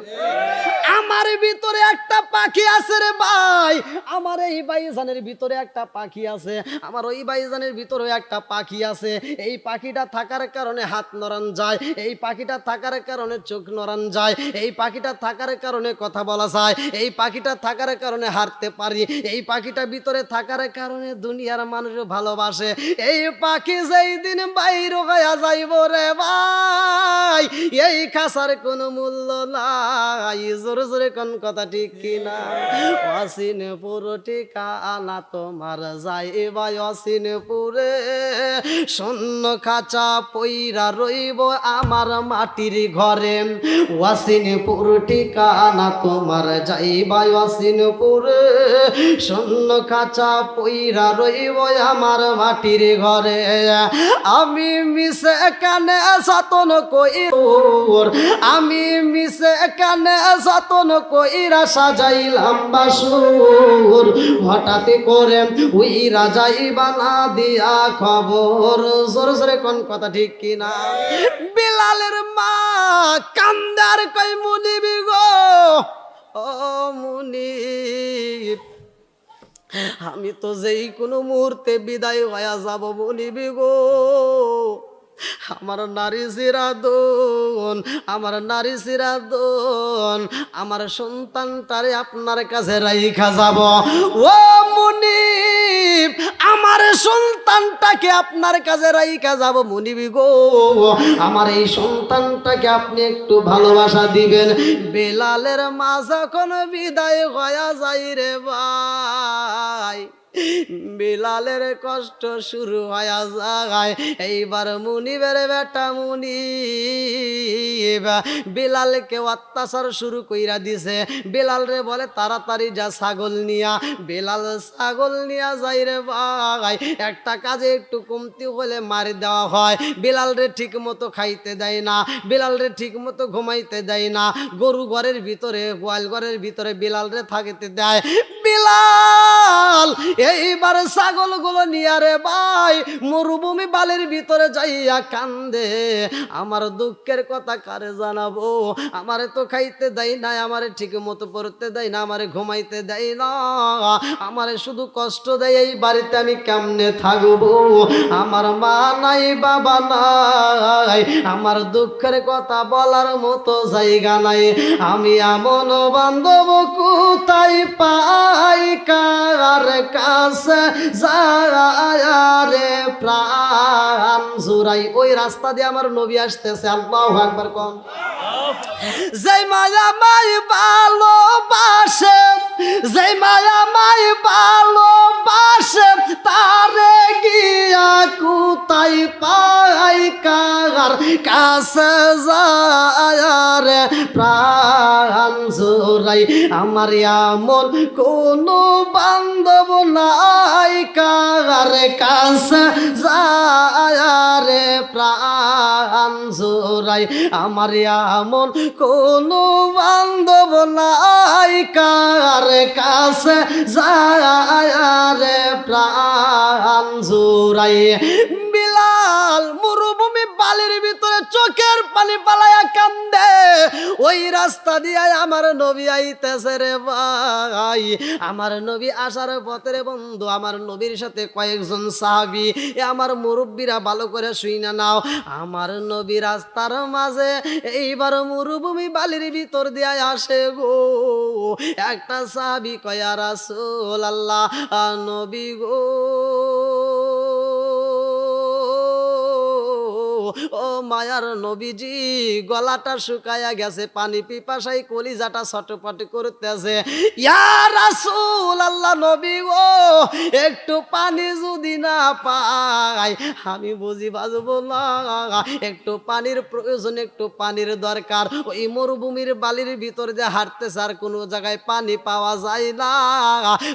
আমার ভিতরে একটা পাখি আছে রে ভাই, আমার এই ভাইজানের ভিতরে একটা পাখি আছে, আমার ওই ভাইজানের ভিতরে একটা পাখি আছে। এই পাখিটা থাকার কারণে হাত নড়ান যায়, এই পাখিটা থাকার কারণে চোখ নড়ান যায়, এই পাখিটা থাকার কারণে কথা বলা যায়, এই পাখিটা থাকার কারণে হাঁটতে পারি, এই পাখিটা ভিতরে থাকার কারণে দুনিয়ার মানুষ ভালোবাসে। এই পাখি যেই দিন বাইর হইয়া যাইব রে ভাই, এই খাসার কোনো মূল্য নাই। জোরে জোরে কোন কথা ঠিক কিনা? অসিনপুর ঠিকানা তোমার যাইবা অসিনপুরে, শূন্য খাঁচা পইরা রইব আমার মাটির ঘরে। অসিনপুর ঠিকানা তোমার যাইবা অসিনপুরে, শূন্য খাঁচা পইরা রইব আমার মাটির ঘরে। আমি মিশে কানে যতন কই, আমি মিশে কানে যতন যতন কইরা সাজাইলাম বাসুর, হঠাৎ করে ওই রাজাই বানা দিয়া খবর। জোরে জোরে কোন কথা ঠিক কিনা? বিলালের মা কান্দার কই মুনিব গো, ও মুনিব, আমি তো যেই কোনো মুহূর্তে বিদায় হয়ে যাব মুনিব গো। আমার নারী সিরাদন, আমার নারী সিরাদন, আমার সন্তানটারে আপনার কাছে রাইখা যাব। ও মুনিব, আমার সন্তানটাকে আপনার কাছে রাইখা যাব মুনিব গো। আমার এই সন্তানটাকে আপনি একটু ভালোবাসা দিবেন। বেলালের মা যখন বিদায় হয়ে যায় রে ভাই, বিলালের কষ্ট শুরু হয়ে যায়। এইবার মুনিবের বেটা মুনিব বিলালকে অত্যাচার শুরু কইরা দিছে। বিলাল রে বলে তাড়াতাড়ি যা ছাগল নিয়া। বিলাল ছাগল নিয়া যাই রে ভাই, একটা কাজে একটু কমতি হলে মারি দেওয়া হয়। বিলাল রে ঠিক মতো খাইতে দেয় না, বিলাল রে ঠিক মতো ঘুমাইতে দেয় না। গরু ঘরের ভিতরে, গোয়াল ঘরের ভিতরে বিলাল রে থাকিতে দেয়। বিলাল এইবার ছাগলগুলো নিয়ে রে ভাই মরুভূমি বালির ভিতরে যাইয়া কান্দে। আমার দুঃখের কথা কারে জানাবো? আমারে তো খাইতে দেয় না, আমারে ঠিক মতো পড়তে দেয় না, আমারে ঘুমাইতে দেয় না, আমারে শুধু কষ্ট দেয়। এই বাড়িতে আমি কেমনে থাকবো? আমার মা নাই, বাবা নাই, আমার দুঃখের কথা বলার মতো জায়গা নাই। আমি এমন বান্ধব কোথায় পাই, কার কাছে যারে প্রাণ জুড়াই। ওই রাস্তা দিয়ে আমার নবী আসতেছে। আল্লাহু আকবার কোন। যে মায়া মাই ভালোবাসে, যে মায়া মাই ভালোবাসে, তারে গিয়া কোথায় পাই, কার কাছে যারে প্রাণ জুড়াই। আমার এমন কোনো বান্ধব নাই, কার কাছে যারে প্রাণ জুড়াই। আমার এমন কোনো বান্ধব নাই, কার কাছে যারে প্রাণ জুড়াই। বিলাল মরুভূমি বালির ভিতরে চোখের পানি পালায়া কান্দে। ওই রাস্তা দিয়ে আমার নবী আইতেছে রে ভাই। আমার নবী আসার পথে বন্ধু, আমার নবীর সাথে কয়েকজন সাহাবী, আমার মুরব্বীরা ভালো করে শুইনা নাও। আমার নবী রাস্তার মাঝে এইবার মরুভূমি বালির ভিতর দিয়ে আসে গো। একটা সাহাবী কয়, ইয়া রাসূলুল্লাহ, নবী গো, ও মায়ার নবীজি, গলাটা শুকায়া গেছে, পানি পিপাসায় কলিজাটা ছটফট করতেছে। ইয়া রাসূলুল্লাহ, নবী গো, একটু পানি যদি না পাই আমি বুঝি বাজবো না, একটু পানির প্রয়োজন, একটু পানির দরকার। ওই মরুভূমির বালির ভিতর দিয়ে হাঁটতেছে, আর কোনো জায়গায় পানি পাওয়া যায় না,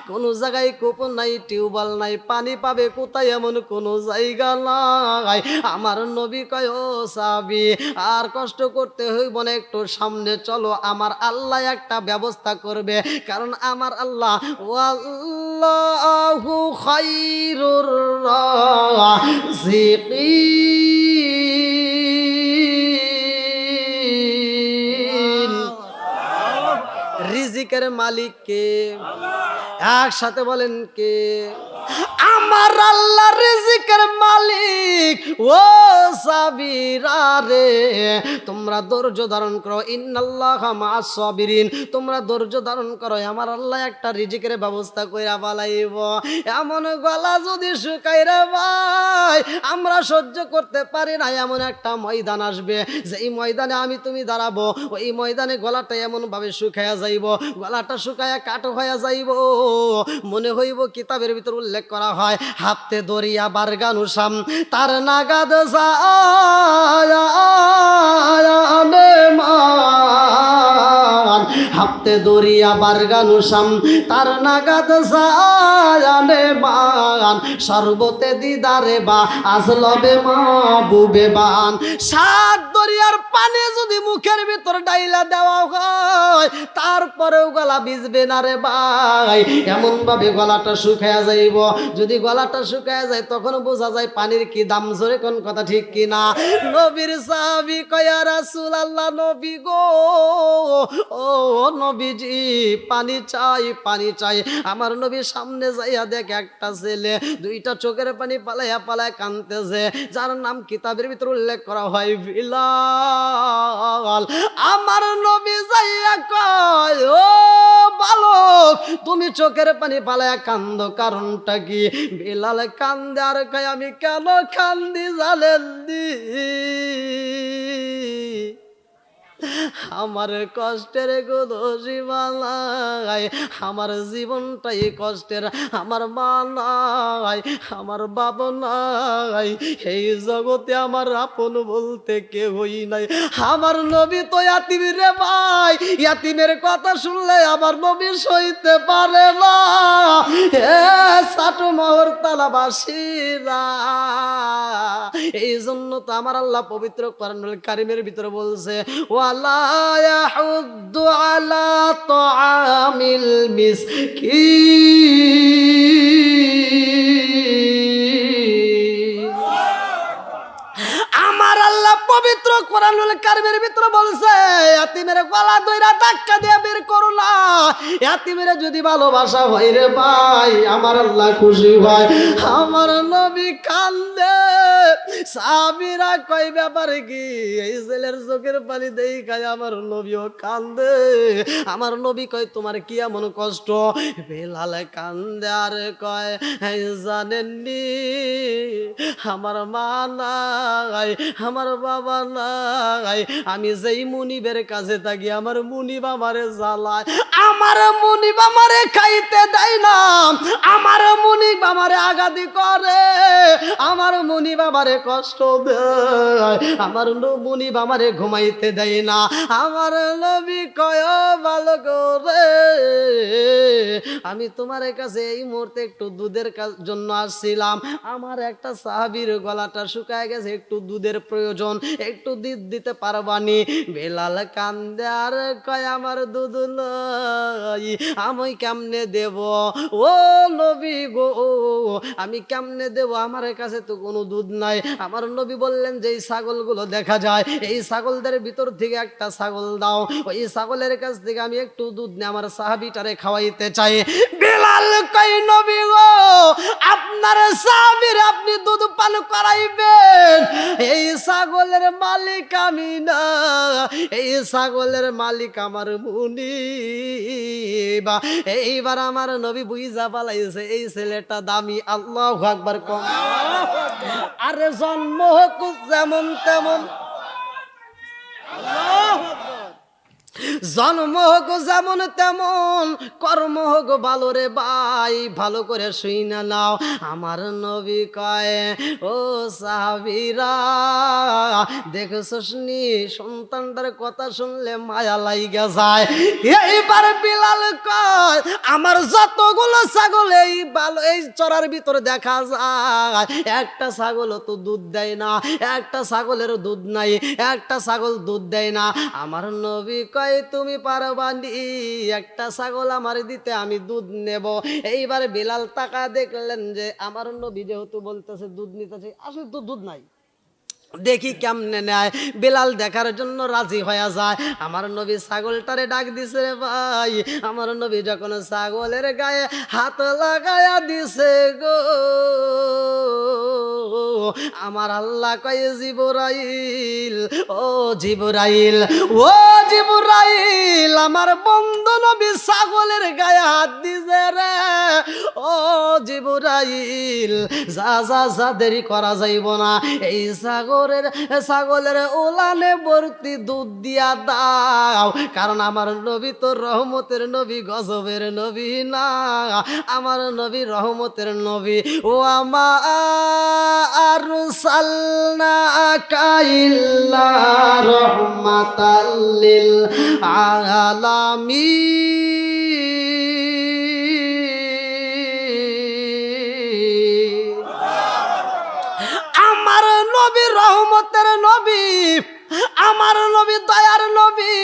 কোনো জায়গায় কূপ নাই, টিউবওয়েল নাই, পানি পাবে কোথায় এমন কোনো জায়গা নাই। আমার নবী কয়, ও সাহাবী, আর কষ্ট করতে হইব না, একটু সামনে চলো, আমার আল্লাহ একটা ব্যবস্থা করবে। কারণ আমার আল্লাহ, ওয়াল্লাহু খায়রুর রাযিকিন। রিজিকের মালিক কে? একসাথে বলেন কে? আমার আল্লাহ রিজিকের মালিক। ও সাবিরা রে, তোমরা ধৈর্য ধারণ করো, ইন্নাল্লাহা মা'আস সাবিরিন, তোমরা ধৈর্য ধারণ করো, আমার আল্লাহ একটা রিজিকের ব্যবস্থা কইরা বালাইব। এমন গলা যদি শুকাই রে ভাই, আমরা সহ্য করতে পারি না, এমন একটা ময়দান আসবে, যেই ময়দানে আমি তুমি দাঁড়াবো, ওই ময়দানে গলাটা এমন ভাবে শুকায়া যাইব, গলাটা শুকায়া কাটো হয়ে যাইব, মনে হইব কিতাবের ভিতর উল্লেখ করা হয়, হাতে দরিয়া বারগানুসাম তার নাগাদ হাফতে দরিয়া বারগানুসাম তার নাগাদ জানে বান সর্বতে দিদারে বা আসলবে মাহবুবে বান। সাত দরিয়ার পানি যদি মুখের ভিতর ডাইলা দেওয়া হয় তারপরেও গলা ভিজবে না রে ভাই, এমন ভাবে গলাটা শুকায়া যাইব। যদি গলাটা শুকায়া যায় তখন বোঝা যায় পানির কি দাম। জোরে কোন কথা ঠিক কিনা? নবীর সাহাবী কয় ইয়া রাসূলুল্লাহ, নবী গো, ও নবীজি পানি চাই পানি চাই। আমার নবী সামনে যাইয়া দেখে একটা ছেলে দুইটা চোখের পানি পালাইয়া পালায় কাঁদতেছে, যার নাম কিতাবের ভিতর উল্লেখ করা হয় বিলাল। আমার নবী যাইয়া কয়, ও বালক তুমি চোখের পানি পালাইয়া কান্দো, কারণটা কি? বিলাল কান্দে আর কয়, আমি কেন কান্দি জানেন দি? আমার কষ্টের কোনো সীমা নাই, আমার জীবনটাই কষ্টের। আমার মা নাই, আমার বাবা নাই, এই জগতে আমার আপন বলতে কেউই নাই। আমার নবী তো ইয়াতিম রে ভাই, ইয়াতিমের কথা শুনলে আমার নবী সইতে পারে না। হে সাটু মহরতলাবাসীরা, এই জন্য তো আমার আল্লাহ পবিত্র কোরআনুল কারীমের ভিতরে বলছে, ওয়ালা ইয়াহুদ্দু আলা তাআমিল মিসকিন। আমার আল্লাহ পবিত্র কোরআনুল কারীমের ভিতরে বলছে, ইয়াতিমের গলা ধইরা ধাক্কা দিয়ে বের করো না। ইয়াতিমের যদি ভালোবাসা হয় রে ভাই, আমার আল্লাহ খুশি হয়। আমার নবী কান্দে, সাহাবীরা কই ব্যাপারে কি? এই ছেলের চোখের পানি দেখায় আমার নবীও কান্দে। আমার নবী কয়, তোমার কি এমন কষ্ট? বেলাল কান্দে আর কয়, জানেননি আমার মা নাই, আমার বাবা নাই, আমি যেই মুনিবের কাছে থাকি আমার মুনিব আমারে জ্বালায়, আমার মুনিব আমারে খাইতে দেয় না, আমার মুনিব আমারে আঘাতি করে, আমার মুনিব আমারে কষ্ট দেয়, আমার মুনিব আমারে ঘুমাইতে দেয় না। আমার নবী কয়, ভালো করে আমি তোমার কাছে এই মুহূর্তে একটু দুধের জন্য আসছিলাম। আমার একটা সাহাবীর গলাটা শুকায় গেছে, একটু দুধের প্রয়োজন, একটু দুধ দিতে পারবানি? বেলাল কান্দে আর কয়, আমার দুধ নাই, আমি কেমনে দেব? ও নবী গো, আমি কেমনে দেব? আমার কাছে তো কোনো দুধ নাই। আমার নবী বললেন, যে এই ছাগলগুলো দেখা যায়, এই ছাগলদের ভিতর থেকে একটা ছাগল দাও, ওই ছাগলের কাছ থেকে আমি একটু দুধ নিয়ে আমার সাহাবীটারে খাওয়াইতে চাই। বেলাল কয়, নবী গো, আপনার সাহাবীর আপনি দুধ পান করাইবেন? এই ছাগলের মালিক আমি না, এই ছাগলের মালিক আমার মুনিব। এইবার আমার নবী বুঝা পালাইছে এই ছেলেটা দামি। আল্লাহু আকবার কম। আরে জন্ম হোক যেমন তেমন, জন্ম হোক যেমন তেমন, কর্ম হোক ভালো রে ভাই, ভালো করে শুই না নাও। আমার নবী কয়, ও সাহাবীরা দেখছস নি, সন্তানটার কথা শুনলে মায়া লাইগা যায়। এইবার বিলাল কয়, আমার যতগুলো ছাগল এই ভালো এই চড়ার ভিতরে দেখা যায়, একটা ছাগল তো দুধ দেয় না, একটা ছাগলের দুধ নাই, একটা ছাগল দুধ দেয় না। আমার নবী কয়, তুমি পারবানি একটা ছাগল আমার দিতে, আমি দুধ নেব। এইবার বিলাল তাকা দেখলেন যে আমার নবী যেহেতু বলতেছে দুধ নিতেছে, আসলে তো দুধ নাই, দেখি কেমনে নেয়। বেলাল দেখার জন্য রাজি হয়ে যায়। আমার নবী ছাগলটারে ডাক দিছে রে ভাই। আমার নবী যখন ছাগলের গায়ে হাত লাগায়া দিছে গো, আমার আল্লাহ কয়, জিবরাইল, ও জিবরাইল, ও জিবরাইল, আমার বন্ধু নবী ছাগলের গায়ে হাত দিছে রে। ও জিবরাইল, যা যা যা, দেরি করা যাইব না, এই ছাগল ছাগলের উলানে ভর্তি দুধ দিয়া দাও, কারণ আমার নবী তো রহমতের নবী, গজবের নবী না, আমার নবী রহমতের নবী। ও আমার আরসালনাকা ইল্লা রাহমাতাল লিল আলামিন। আমার নবী রহমতের নবী, আমার নবী দয়ার নবী।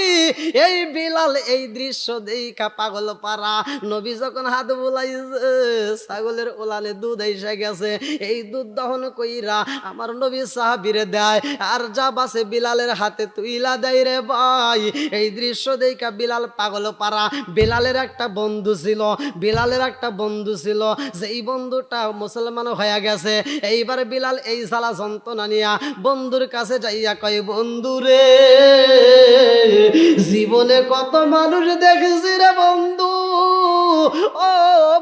এই বিলাল এই দৃশ্য দেখা পাগল পারা, নবী যখন হাত বুলাইছে ছাগলের ওলানে দুধ এসে গেছে, এই দুধ দহন কইরা আমার নবী সাহাবীরে দেয়, আর যা বাসে বিলালের হাতে তুইলা দেয় রে ভাই। এই দৃশ্য দেখা বিলাল পাগল পারা। বিলালের একটা বন্ধু ছিল, বিলালের একটা বন্ধু ছিল, যেই বন্ধুটা মুসলমান হয়ে গেছে। এইবার বিলাল এই জ্বালা যন্ত্রণা নিয়া বন্ধুর কাছে যাইয়া কয়, বন্ধুরে জীবনে কত মানুষ দেখেছি রে বন্ধু, ও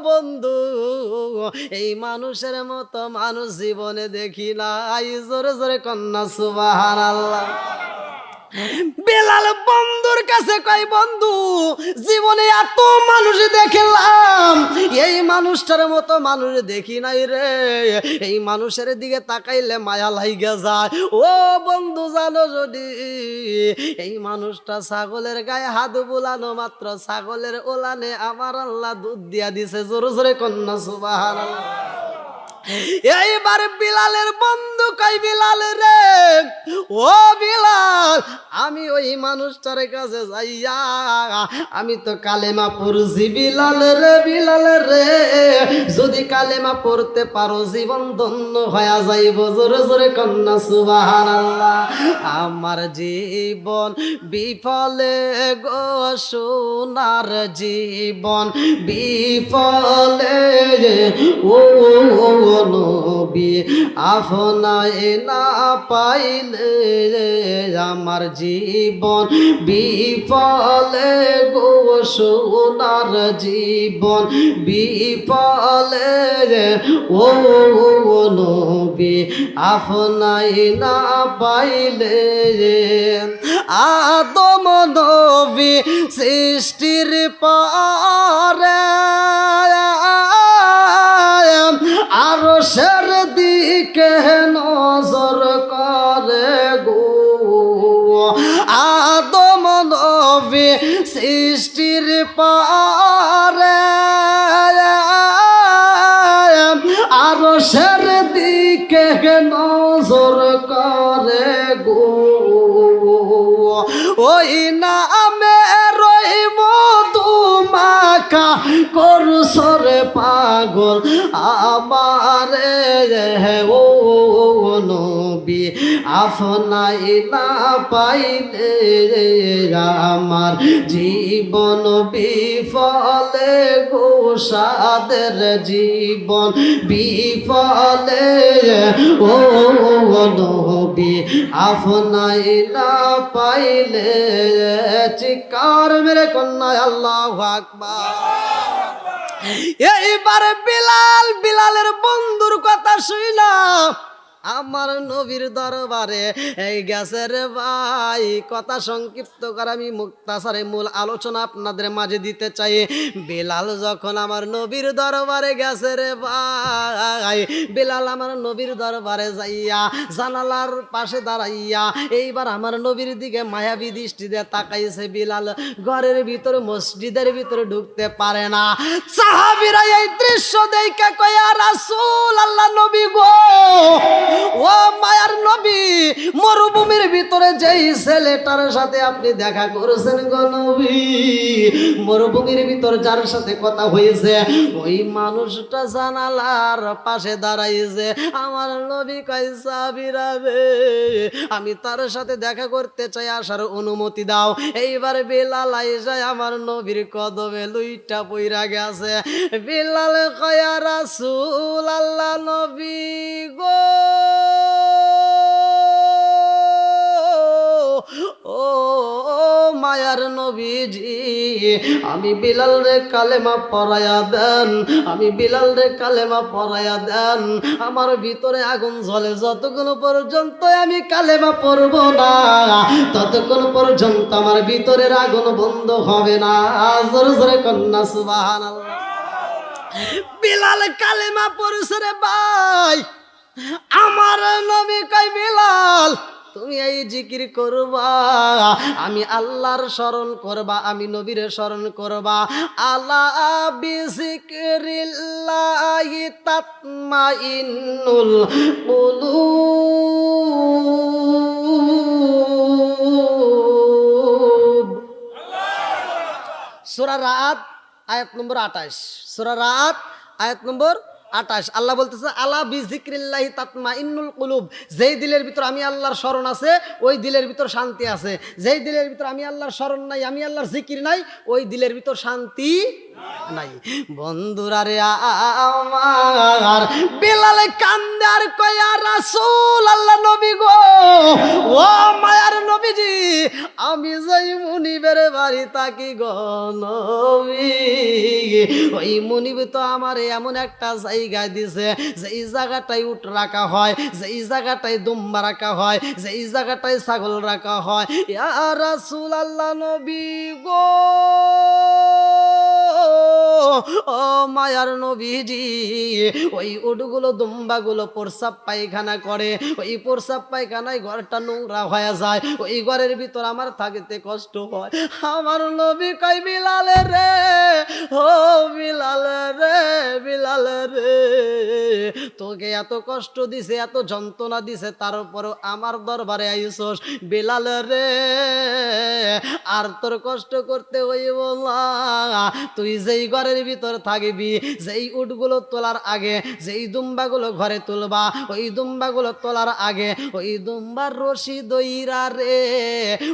বন্ধু এই মানুষের মতো মানুষ জীবনে দেখি নাই। জোরে জোরে কন্যা সুবহানাল্লাহ। বেলাল বন্ধুর কাছে কয়, বন্ধু জীবনে এত মানুষ দেখলাম, এই মানুষটার মতো মানুষ দেখি নাই রে। এই মানুষের দিকে তাকাইলে মায়া লাইগা যায়। ও বন্ধু জানো যদি এই মানুষটা ছাগলের গায়ে হাত বুলানো মাত্র ছাগলের ওলানে আমার আল্লাহ দুধ দিয়া দিছে। জোরে জোরে কন্যা সুবহানাল্লাহ। এইবার বিলালের বন্ধু কই, বিলাল রে ও বিলাল, আমি ওই মানুষটার কাছে যাইয়া আমি তো কালেমা পড়ছি। বিলাল রে, বিলাল রে, যদি কালেমা পড়তে পারো জীবন ধন্য হয়ে যাইব। জোরে জোরে কন্যা সুবহানাল্লাহ। আমার জীবন বিফলে গো সোনার জীবন বিফলে, ও নবী আপনায় না পাইলে আমার জীবন বিফলে গো সোনার জীবন বিফলে, ও নবী আপনায় না পাইলে। আদম নবী সৃষ্টির পরে আরশের দিকে নজর করে গো, আদম নবী সৃষ্টির পরে আরশের দিকে নজর করে গো, ওই নামে রই মধু মাখা করসরে পাগল আমারে, ও নবী আপনায় না পাইলে আমার জীবন বিফলে গো, সাদের জীবন বিফলে, ও নবী আপনায় না পাইলে। চিৎকার মেরে কন্যা আল্লাহু আকবার। এইবার বিলাল, বিলালের বন্ধুর কথা শুনলাম, আমার নবীর দরবারে এই গেছে রে ভাই। কথা সংক্ষিপ্ত করে আমি মুক্তাসারে মূল আলোচনা আপনাদের মাঝে দিতে চাই। বেলাল যখন আমার নবীর দরবারে গেছে রে ভাই, বেলাল আমার নবীর দরবারে যাইয়া জানালার পাশে দাঁড়াইয়া এইবার আমার নবীর দিকে মায়াবী দৃষ্টি দিয়ে তাকাইছে। বিলাল ঘরের ভিতরে মসজিদের ভিতরে ঢুকতে পারে না। সাহাবীরা এই দৃশ্য দেখে কয়, ইয়া রাসূল আল্লাহ, নবী গো, ও মায়ার নবী, মরুভূমির ভিতরে যেই ছেলেটার সাথে আপনি দেখা করেছেন গো নবী, মরুভূমির ভিতর যার সাথে কথা হয়েছে ওই মানুষটা জানালার পাশে দাঁড়াইছে। আমার নবী কয়, সাহাবীরা রে, আমি তার সাথে দেখা করতে চাই, আসার অনুমতি দাও। এইবার বেলাল আইসা আমার নবীর কদমে লুইটা পইরা গেছে। বেলাল কয়, ইয়া রাসূল আল্লাহ, নবী গো, ও মায়ার নবীজি আমি বিলাল রে কালেমা পড়ায়া দেন, আমি বিলাল রে কালেমা পড়ায়া দেন। আমার ভিতরে আগুন জ্বলে, যতক্ষণ পর্যন্ত আমি কালেমা পড়ব না ততক্ষণ পর্যন্ত আমার ভিতরের আগুন বন্ধ হবে না। জোরে জোরে কন্যা সুবহানাল্লাহ। বিলাল কালেমা পড়ছে রে ভাই, আমার নবী কয় বিলাল তুমি এই জিকির করবা, আমি আল্লাহর স্মরণ করবা, আমি নবীর স্মরণ করবা। আলা বিযিকরিল্লাহি তাতমাইন্নুল কুলুব। সূরা রাত আয়াত নম্বর 28, সূরা রাত আয়াত নম্বর 28। আল্লাহ বলতেছে আলা বিযিকরিল্লাহি তাতমাইন্নুল কুলুব, যেই দিলের ভিতর আমি আল্লাহর স্মরণ আছে ওই দিলের ভিতর শান্তি আছে। যেই দিলের ভিতর আমি আল্লাহর স্মরণ নাই, আমি আল্লাহর জিকির নাই, ওই দিলের ভিতর শান্তি নাই। বন্ধুরা রে আমার বিলাল কান্দে আর কয় ইয়া রাসূল আল্লাহ নবী গো, ও মায়ার নবীজি আমি যাই মুনিবের বাড়ি থাকি গো নবী, ওই মুনিব তো আমার এমন একটা জায়গায় দিছে যেই জায়গাটায় উট রাখা হয়, যেই জায়গাটায় দুম্বা রাখা হয়, যেই জায়গাটায় ছাগল রাখা হয়। ইয়া রাসূল আল্লাহ নবী গো, ও মায়ার নবীজি ওই উটগুলো দুম্বাগুলো প্রস্রাব পায়খানা করে, ওই প্রস্রাব পায়খানায় ঘরটা নোংরা হয়ে যায়, ওই ঘরের ভিতর আমার থাকিতে কষ্ট হয়। আমার নবী কয় বিলাল রে, ও বিলাল রে, বিলাল রে তোকে এত কষ্ট দিছে, এত যন্ত্রণা দিছে, তারপরও আমার দরবারে আইছস বিলাল রে, আর তোর কষ্ট করতে হইব না। তুই যেই ঘরের ভিতর থাকবি, যেই উটগুলো তোলার আগে, যেই দুম্বাগুলো ঘরে তুলবা, ওই দুম্বাগুলো তোলার আগে ওই দুম্বার রশি দইরা রে,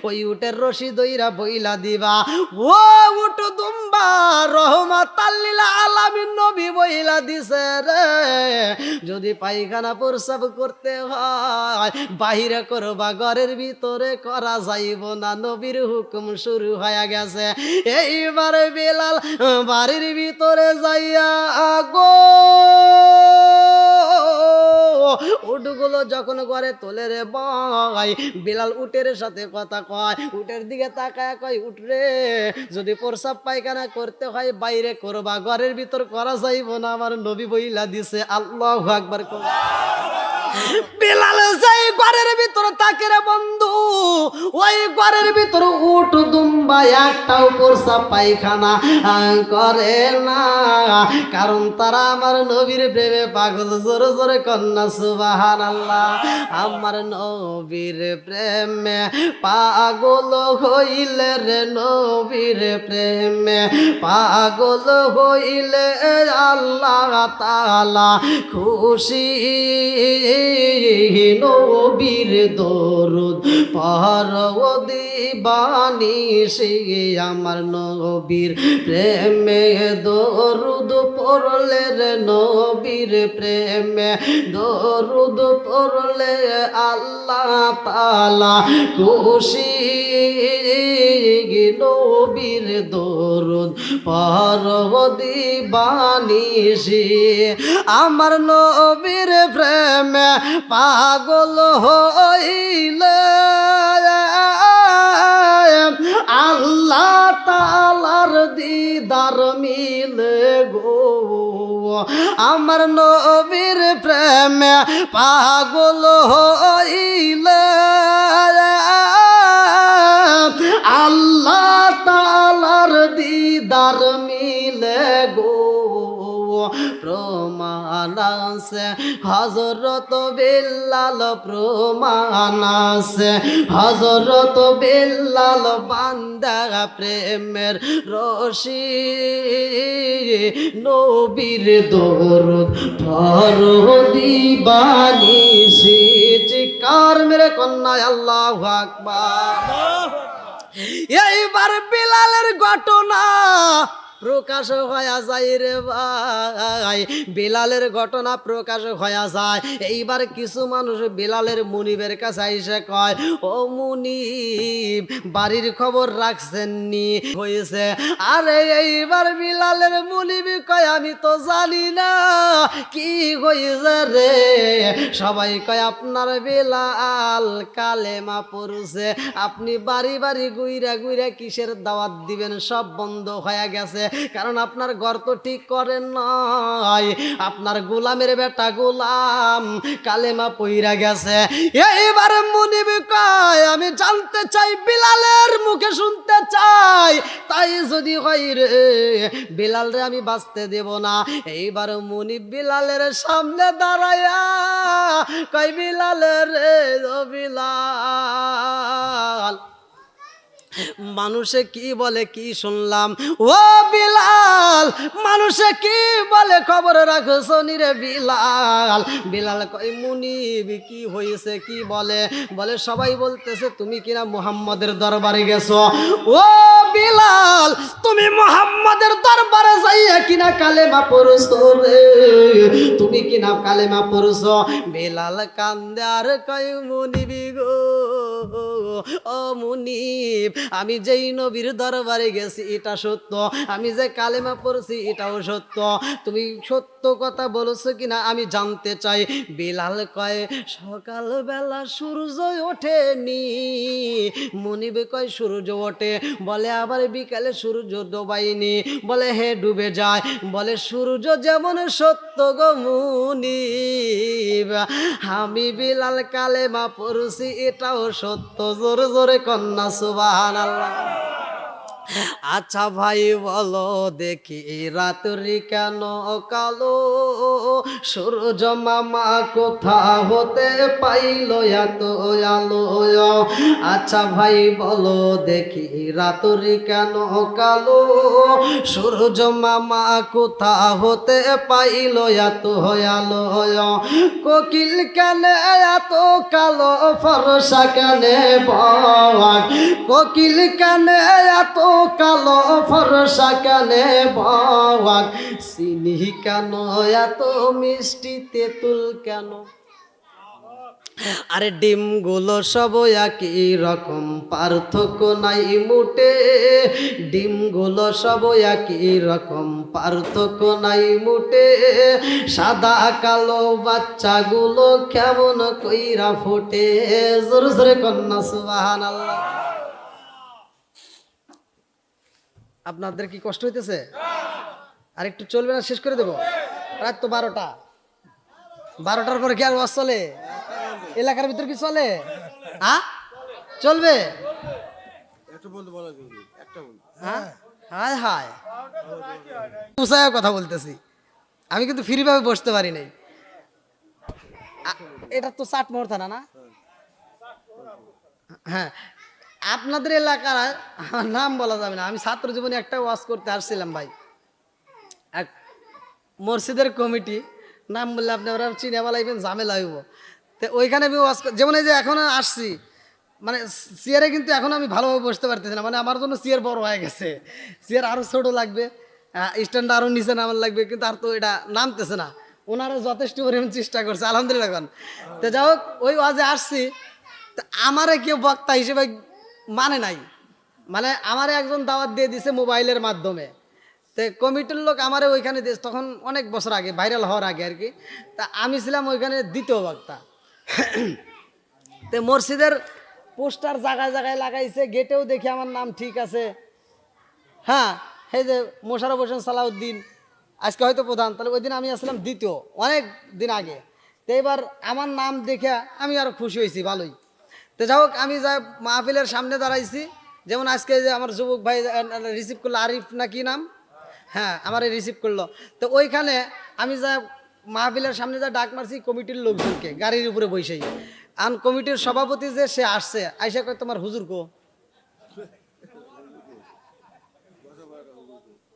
ওই উটের রশি দইরা বইলা দিবা, ও উট দুম্বা রহমাতাল লিল আলামিন নবী বইলা দিছে রে, যদি পায়খানা প্রস্রাব করতে হয় বাহিরে করবা, ঘরের ভিতরে করা যাইব না, নবীর হুকুম শুরু হয়ে গেছে। এইবার বিলাল বাড়ির ভিতরে যাইয়া গো উটগুলো যখন ঘরে তোলে রে ভাই, বিলাল উটের সাথে কথা কয়, উটের দিকে তাকায় কয় উঠ রে, যদি প্রস্রাব পায়খানা করতে হয় বাইরে করবা, ঘরের ভিতর করা যাইব না, আমার নবী বইলা দিছে। আল্লাহু আকবার। বিলাল যাই ঘরের ভিতর থাকে রে বন্ধু, ওই ঘরের ভিতর উট দুম্বা একটাও প্রস্রাব পায়খানা করে না, কারণ তারা আমার নবীর প্রেমে পাগল। জোরে জোরে কন্যা সুবহানাল্লাহ। আমার নবীর প্রেমে পাগল হইলে রে, নবীর প্রেমে পাগল হইলে আল্লাহ তাআলা খুশি, নবীর দরুদ পড়ো দিবানিশি, আমার নবীর প্রেমে দরুদ পড়লে রে, নবীর প্রেমে দরুদ পড়লে আল্লাহ তাআলা খুশি, নবীর দরুদ পড়ো দিবানিশি। আমার নবীর প্রেমে পাগল হইলে আল্লাহ তাআলার দিদার মিলে গো, আমার নবীর প্রেমে পাগল হইলে আল্লাহ তাআলার দিদার মিলে গো। প্রমাণ আছে হযরত বিল্লাল, প্রমাণ আছে হযরত বিল্লাল বান্দা প্রেমের রশি, নবীর দরুদ পড়ো দিবানিশি। চিৎকার মেরে কন্যা আল্লাহু আকবার। এইবার বিলালের ঘটনা প্রকাশ হয়ে যায় রে ভাই, বিলালের ঘটনা প্রকাশ হয়ে যায়। এইবার কিছু মানুষ বিলালের মুনিবের কাছে এসে কয়, ও মুনিব, বাড়ির খবর রাখছেননি হয়েছে? আরে এইবার বিলালের মুনিব কয়, আমি তো জানি না কি হয়েছে রে। সবাই কয়, আপনার বিলাল কালেমা পড়ছে, আপনি বাড়ি বাড়ি গুইরা গুইরা কিসের দাওয়াত দিবেন, সব বন্ধ হয়ে গেছে। কারণ আপনার ঘর তো ঠিক করেন নাই, আপনার গোলামের বেটা গোলাম কালেমা পইরা গেছে। এইবার মুনিব কয়, আমি জানতে চাই, বিলালের মুখে শুনতে চাই, তাই যদি হয় রে বিলাল রে আমি বাঁচতে দেব না। এইবার মুনিব বিলালের সামনে দাঁড়ায়া কয়, বিলাল রে ও বিলাল, মানুষে কি বলে কি শুনলাম, ও বিলাল মানুষে কি বলে খবর রাখছো নি রে বিলাল? বিলাল কই, মুনিব কি হয়েছে কি বলে? বলে সবাই বলতেছে তুমি কিনা মুহাম্মাদের দরবারে গেছো। ও বিলাল, তুমি মুহাম্মাদের দরবারে যাইয়া কিনা কালেমা পড়ছো রে, তুমি কিনা কালেমা পড়ছো? বিলাল কান্দে আর কই, মুনিব গো, ও মুনিব, আমি যেই নবীর দরবারে গেছি এটা সত্য, আমি যে কালেমা পড়ছি এটাও সত্য, তুমি সত্য কথা বলছো কিনা আমি জানতে চাই। বিলাল কয়, সকালবেলা সূর্য ওঠেনি। মুনিব কয়, সূর্য ওঠে? বলে আবার বিকালে সূর্য ডোবাইনি? বলে হে ডুবে যায়? বলে সূর্য যেমন সত্য গো মুনিব, আমি বিলাল কালেমা পড়ছি এটাও সত্য। জোরে জোরে কন্যা সুবহানাল্লাহ। আচ্ছা ভাই বলো দেখি, রাত্রি কেন কালো, সূর্য মামা কোথা হতে পাইল এত আলো? আচ্ছা ভাই বলো দেখি, রাত্রি কেন কালো, সূর্য মামা কোথা হতে পাইল এত আলো? কোকিল কেনে এত কালো, ফরসা কেনে বক, কোকিল কেনে এত কালো, ফরসা কেনে বক, চিনি কেন এত মিষ্টি, তেঁতুল কেন? আরে ডিমগুলো সব একই রকম, পার্থক্য নাই মুটে, ডিমগুলো সব একই রকম, পার্থক্য নাই মুটে, সাদা কালো বাচ্চাগুলো কেমন কইরা ফোটে? জোরে জোরে কন্যা সুবহানাল্লাহ। আপনাদের কি কষ্ট হইতেছে? আর একটু চলবে না? শেষ করে দেবো? রাত তো 12টা, 12টার পরে কি আর ওয়াজ চলে? এলাকার ভিতর কি চলে? হ্যাঁ চলবে? হায় হায়, উসায় কথা বলতেছি আমি, কিন্তু ফ্রি ভাবে বসতে পারি নাই। এটা তো চাটমোহর থানা না? হ্যাঁ, আপনাদের এলাকার নাম বলা যাবে না। আমি ছাত্র জীবনে একটা ওয়াজ করতে আসছিলাম ভাই, এক মসজিদের কমিটি, নাম বললে আপনারা চিনে বলাইবেন, ঝামেলা হইব। তো ওইখানে আমি ওয়াজ, যেমন এই যে এখন আসছি, মানে চেয়ারে কিন্তু এখন আমি ভালোভাবে বসতে পারতেছি না, মানে আমার জন্য চেয়ার বড় হয়ে গেছে, চেয়ার আরও ছোট লাগবে, স্ট্যান্ড আরও নিচে নামার লাগবে, কিন্তু আর তো এটা নামতেছে না। ওনারা যথেষ্ট পরিমাণ চেষ্টা করছে আলহামদুলিল্লাহ এখন। তো যাই হোক, ওই ওয়াজে আসছি, তো আমারে কেউ বক্তা হিসেবে মানে নাই, মানে আমারে একজন দাওয়াত দিয়ে দিছে মোবাইলের মাধ্যমে। তো কমিটির লোক আমারে ওইখানে দিয়েছে, তখন অনেক বছর আগে, ভাইরাল হওয়ার আগে আর কি। তা আমি ছিলাম ওইখানে দ্বিতীয় বক্তা। তো মসজিদের পোস্টার জায়গায় জায়গায় লাগাইছে, গেটেও দেখি আমার নাম ঠিক আছে। হ্যাঁ, এই যে মোশাররফ হোসেন সালাউদ্দিন আজকে হয়তো প্রধান, তাহলে ওই দিন আমি আসলাম দ্বিতীয়, অনেক দিন আগে। তো এবার আমার নাম দেখে আমি আরও খুশি হয়েছি ভালোই। তো যাই হোক, আমি যা মাহফিলের সামনে দাঁড়াইছি, যেমন আজকে যে আমার যুবক ভাই রিসিভ করলো, আরিফ না কি নাম, হ্যাঁ আমারে রিসিভ করলো। তো ওইখানে আমি যা মাহফিলের সামনে যা ডাক মারছি কমিটির লোকজনকে, গাড়ির উপরে বসেই। আন কমিটির সভাপতি যে সে আসছে, আইসা কয়, তোমার হুজুর কো?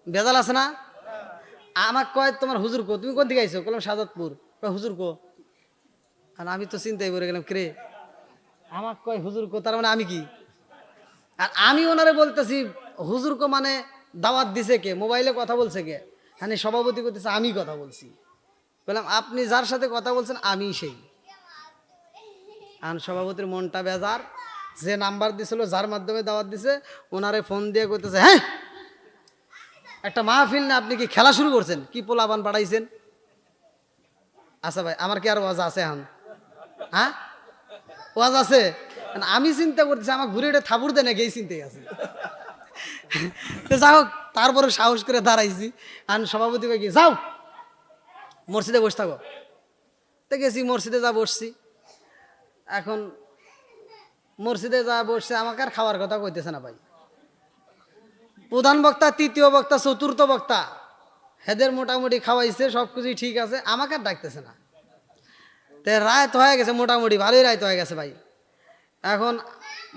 বেজাল আছে না? আমাকে কয়, তোমার হুজুর কো? তুমি কোন দিকে আইছো? বললাম শাহাদাতপুর। কয় হুজুর কো? আর আমি তো চিন্তাই করে গেলাম, কে আমাকে কয় হুজুর কো, তার মানে আমি কি? আর আমি ওনারে বলতেছি হুজুর কো, মানে দাওয়াত দিছে কে, মোবাইলে কথা বলছে কে? হ্যাঁ সভাপতি করতেছে, আমি কথা বলছি। বললাম আপনি যার সাথে কথা বলছেন আমি সেই। আর সভাপতির মনটা বেজার, যে নাম্বার দিছিল যার মাধ্যমে দাওয়াত দিছে ওনারে ফোন দিয়ে করতেছে, হ্যাঁ একটা মাহফিল না, আপনি কি খেলা শুরু করছেন? কি পোলাপান পাঠাইছেন? আচ্ছা ভাই আমার কি আর ওয়াজ আছে এখন? হ্যাঁ ওয়াজ আছে? আমি চিন্তা করতেছি আমার ঘুরে এটা থাপুর দেয় নাকি এই চিন্তাই আছে। তো যাই হোক, তারপরে সাহস করে দাঁড়াইছি। আর সভাপতি কি যাও মসজিদে বসে থাকো। তো গেছি মসজিদে যা বসছি। এখন মসজিদে যা বসছে আমাকে আর খাওয়ার কথা কইতেছে না ভাই। প্রধান বক্তা, তৃতীয় বক্তা, চতুর্থ বক্তা হেদের মোটামুটি খাওয়াইছে, সব কিছুই ঠিক আছে, আমাকে আর ডাকতেছে না। তো রায় তো হয়ে গেছে, মোটামুটি ভালোই রায় তো হয়ে গেছে ভাই। এখন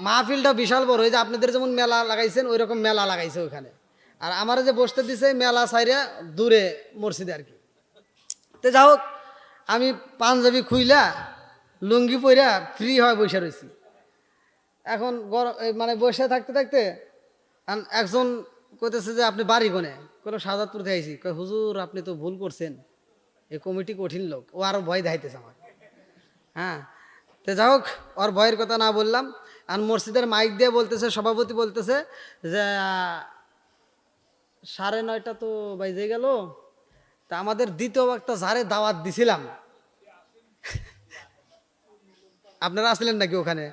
মাহফিলটা বিশাল বড়, ওই যে আপনাদের যেমন মেলা লাগাইছেন ওই রকম মেলা লাগাইছে ওইখানে। আর আমার যে বসতে দিছে মেলা সাইরা দূরে মসজিদে আর কি। তো যাই হোক, আমি পাঞ্জাবি খুইলা লুঙ্গি পইরা ফ্রি হয় বসে রয়েছি। এখন মানে বসে থাকতে থাকতে একজন কইতেছে যে আপনি বাড়ি কোনে? কোনো শাহাদাতপুর থেকে আইছি। কয় হুজুর আপনি তো ভুল করছেন, এই কমিটি কঠিন লোক। ও আরো ভয় দেখাইতেছে আমার। হ্যাঁ তো যাই হোক, ওর ভয়ের কথা না বললাম। আর মসজিদের মাইক দিয়ে বলতেছে, সভাপতি বলতেছে যে 9:30 তো বাজে গেল, তা আমাদের দ্বিতীয় বক্তা যারে দাওয়াত দিছিলাম, আপনারা আসলেন নাকি ওখানে?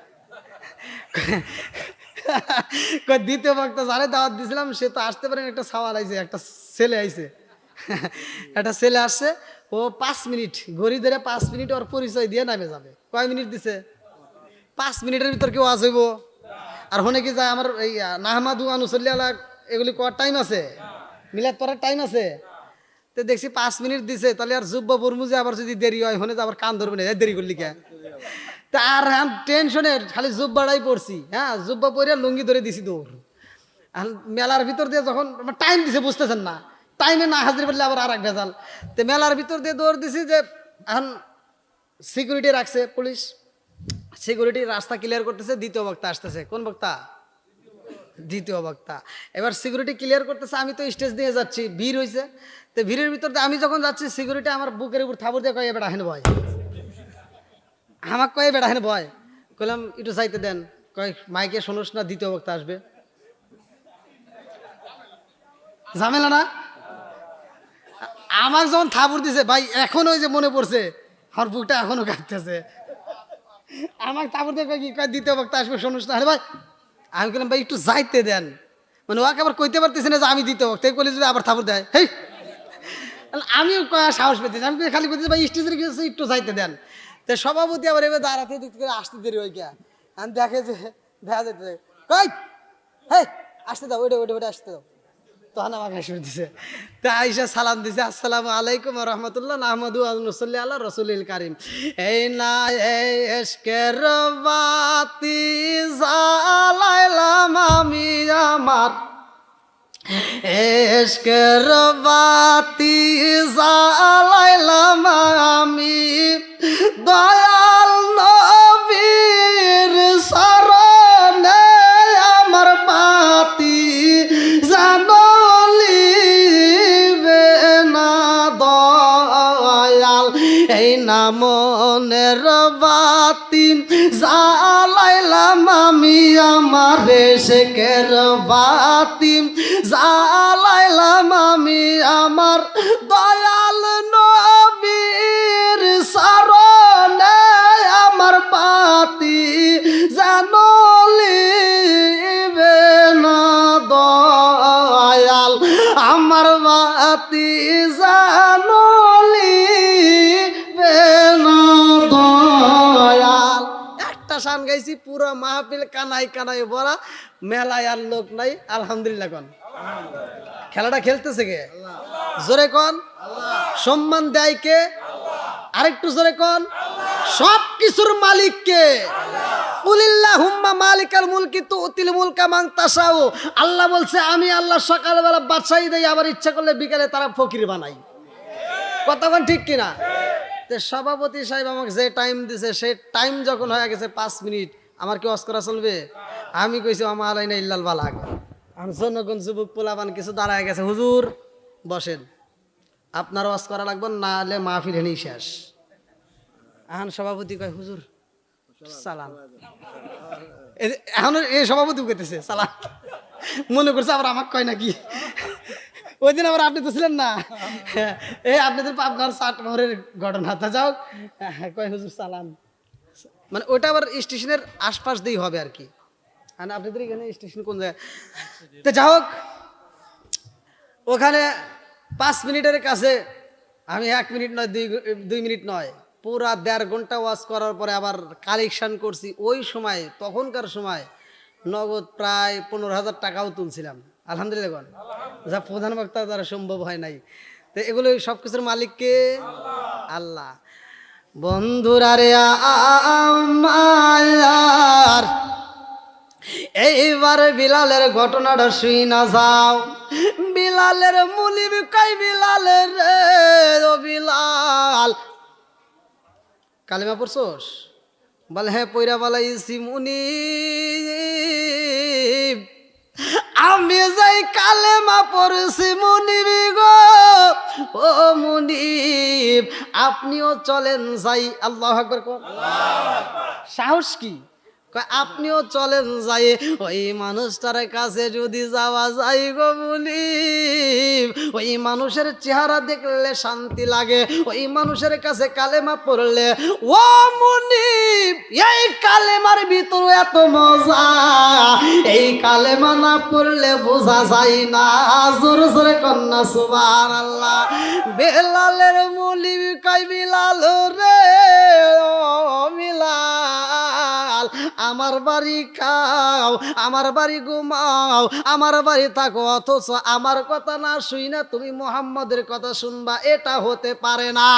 দ্বিতীয় বক্তা যারে দাওয়াত দিছিলাম সে তো আসতে পারেন, একটা সওয়াল আইছে, একটা ছেলে আইছে, একটা ছেলে আসছে। ও 5 মিনিট ঘড়ি ধরে 5 মিনিট ওর পরিচয় দিয়ে নামে যাবে। কয় মিনিট দিছে? 5 মিনিটের ভিতর কেউ আজ হইব? আর হনে কি যায় আমার এই নাহমাদু আনুসল্লিয়ালা এগুলি করার টাইম আছে? মিলাদ পড়ার টাইম আছে? তো দেখছি 5 মিনিট দিছে, তাহলে আর জুব্বা বরমুজে আবার যদি দেরি হয় হনে তো আবার কান ধরবে না, দেরি করলি কে? তা আর টেনশনে খালি জুব্বাটাই পড়ছি। হ্যাঁ জুব্বা পরে লুঙ্গি ধরে দিছি দৌড়। মেলার ভিতর দিয়ে যখন টাইম দিছে বুঝতেছেন না, টাইমে না হাজির করলে আবার আর এক ভেজাল। তো মেলার ভিতর দিয়ে দৌড় দিছি যে এখন সিকিউরিটি রাখছে পুলিশ, সিকিউরিটি রাস্তা ক্লিয়ার করতেছে। দ্বিতীয় বক্তা আসতেছে। কোন বক্তা? দ্বিতীয় বক্তা। এবার সিকিউরিটি ক্লিয়ার করতেছে, আমি তো স্টেজ দিয়ে যাচ্ছি, ভিড় হয়েছে। তো ভিড়ের ভিতর দিয়ে আমি যখন যাচ্ছি সিকিউরিটি আমার বুকের উপর থাবর দিয়ে কয় বেটা হেন ভয়, আমাকে কয়ে বেটা হেন ভয়। কইলাম একটু যাইতে দেন। কয় মাইকে শোনোস না, দ্বিতীয় বক্তা আসবে। ঝামেলা না? আমার যখন থাবুর দিছে ভাই, এখন ওই যে মনে পড়ছে, আমার বুকটা এখনো কাঁপতেছে। আমার থাবুর দিয়ে কি কয় দ্বিতীয় বক্তা আসবে, শোনোস না? আরে ভাই আমি বললাম ভাই একটু যাইতে দেন, মানে ওকে আবার কইতে পারতেছি না যে আমি দ্বিতীয় বক্তা, কইলে যদি আবার থাবুর দেয়। হেই আমিও সাহস পেতেছি, আমি খালি বলতেছি ভাই স্টেজের কিছু একটু যাইতে দেন। তো সভাপতি আবার এবার দাঁড়াতে দিক করে আসতে দেরি হয়ে গিয়া আমি দেখে যে দেখা যেতে কই হ্যাঁ আসতে দাও, ওইটা ওইটা ওইটা আসতে দাও। তখন আমাকে শুরু দিছে। তা আইসা সালাম দিছে, আসসালামু আলাইকুম রহমতুল্লাহ নাহমাদু আল্লাহ আল্লাহ রসুলিল কারিম। এই না এশকের বাতি জ্বালাইলাম আমি আমার, এশকের বাতি জ্বালাইলাম আমি দয়াল নবীর শরণে আমার বাতি জানলিবে না দয়াল। এই না মনের বাতি জ্বালাইলাম আমি আমার, এশকের বাতি জ্বালাইলাম আমি আমার দয়াল নবীর শরণে আমার বাতি জানলিবে না দয়াল, আমার বাতি জানলিবে না দয়াল। একটা শান গাইছি, পুরো মাহফিল কানাই কানাই ভরা, মেলায় আর লোক নাই। আলহামদুলিল্লাহ কোন খেলাটা খেলতেছে কে? জোরে কোন সম্মান দেয় কে? আরেকটু জোরে কোন সব কিছুর মালিক কে? কুলিল্লাহুম্মা মালিকাল মুলকি তুতিল মুলকা মান তাশাউ। আল্লাহ বলছে আমি আল্লাহ সকালবেলা বাদশাহী দেই, আবার ইচ্ছা করলে বিকালে তারা ফকির বানাই। কতক্ষণ ঠিক কিনা? তো সভাপতি সাহেব আমাকে যে টাইম দিছে সেই টাইম যখন হয়ে গেছে 5 মিনিট, আমার কি ওয়াজ করা চলবে? আমি কইছি আমা আলাইনা ইল্লাল বালাগ, জনগণ যুবক পোলাপান কিছু দাঁড়ায় গেছে, হুজুর বসেন, আপনার ওয়াজ করা লাগবে না, হলে মাহফিল হেনেই শেষ। এখন সভাপতি কয় হুজুর সালাম, এখন এই সভাপতি কইতেছে সালাম, মনে করছে আবার আমাকে কয় নাকি। ওই দিন আবার আপনি তো ছিলেন না, এই আপনাদের আপনার 60 মোহরের ঘটনা, তা যাও কয় হুজুর সালাম, মানে ওটা আবার স্টেশনের আশপাশ দিয়েই হবে আর কি। আর আপনাদের এখানে স্টেশন কোন জায়গায়, তো যা হোক, ওখানে 5 মিনিটের কাছে আমি 1 মিনিট নয় 2 মিনিট নয়, পুরা 1.5 ঘন্টা ওয়াজ করার পরে আবার কালেকশন করছি। ওই সময় তখনকার সময় নগদ প্রায় 15,000 টাকাও তুলছিলাম, আলহামদুলিল্লাহ, যা প্রধান বক্তা দ্বারা সম্ভব হয় নাই। তো এগুলো সবকিছুর মালিককে আল্লাহ। বন্ধুরা রে আমার, এইবার বিলালের ঘটনাটা শুই না যাও। বিলালের মুনিব কই বিলালের রে, ও বিলাল কালেমা পড়ছস? বলে হ্যাঁ পয়রা বলাইছি মুনিব, আমি যাই কালেমা পড়ছি মুনিব গো, ও মুনিব আপনিও চলেন যাই। আল্লাহু আকবার। সাহস কি, আপনিও চলেন যাই, ওই মানুষটার কাছে যদি যাওয়া যায় গো মুনিব, ওই মানুষের চেহারা দেখলে শান্তি লাগে, ওই মানুষের কাছে কালেমা পড়লে ও মুনিব এই কালেমার ভিতরে এত মজা, এই কালেমা না পড়লে বোঝা যায় না। জোরে জোরে কন্যা সুবহানাল্লাহ। বেলালের মুনিব কই বিলাল রে, ও বিলাল আমার বাড়ি খাও, আমার বাড়ি ঘুমাও, আমার বাড়ি থাকো, অথচ আমার কথা না শুই না তুমি মুহাম্মদের কথা শুনবা, এটা হতে পারে না।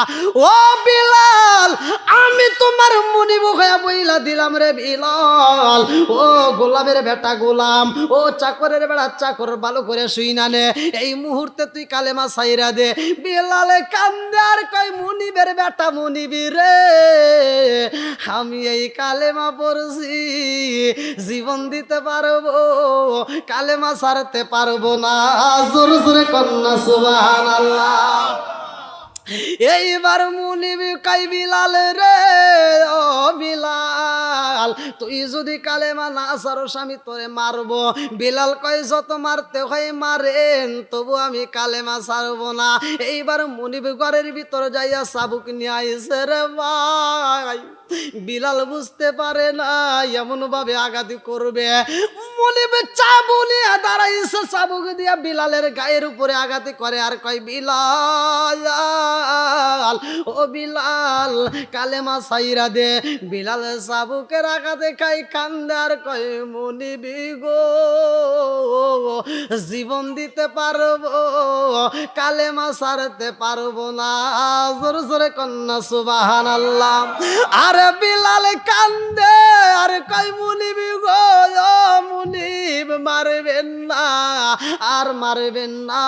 ও বিলাল আমি তোমার মুনিব হয়ে বইলা দিলাম রে বিলাল, ও গোলামের বেটা গোলাম, ও চাকরের বেটা চাকর, ভালো করে শুই না নে, এই মুহূর্তে তুই কালেমা ছাইরা দে। বিলালে কান্দে আর কয় মুনিবের বেটা মুনিবি রে, আমি এই কালেমা পড়ছি, জীবন দিতে পারবো, কালেমা ছাড়তে পারবো না। জোরে জোরে কন্যা সুবহানাল্লাহ। এইবার মুনিব কই বিলাল রে, ও বিলাল তুই যদি কালেমা না ছাড়স আমি তোরে মারবো। বিলাল কয় যত মারতে হয় মারেন, তবু আমি কালেমা ছাড়বো না। এইবার মুনিব ঘরের ভিতর যাইয়া চাবুক নিয়ে আইছে রে ভাই। বিলাল বুঝতে পারে না এমন ভাবে আঘাতি করবে, মুনিব চাবুক নিয়ে দাঁড়াইছে, চাবুক দিয়া বিলালের গায়ের উপরে আঘাতি করে আর কয় বিলাল, ও বিলাল কালেমা ছাইরা দে। বিলাল চাবুকের আঘাতে খাই কান্দে আর কয় মুনিবি গো জীবন দিতে পারবো, কালেমা ছাড়তে পারবো না। জোরে জোরে কন্যা সুবহানাল্লাহ। আরে বিলাল কান্দে আর কয় মুনিবি গো, ও মুনিব মারবেন না, আর মারবেন না,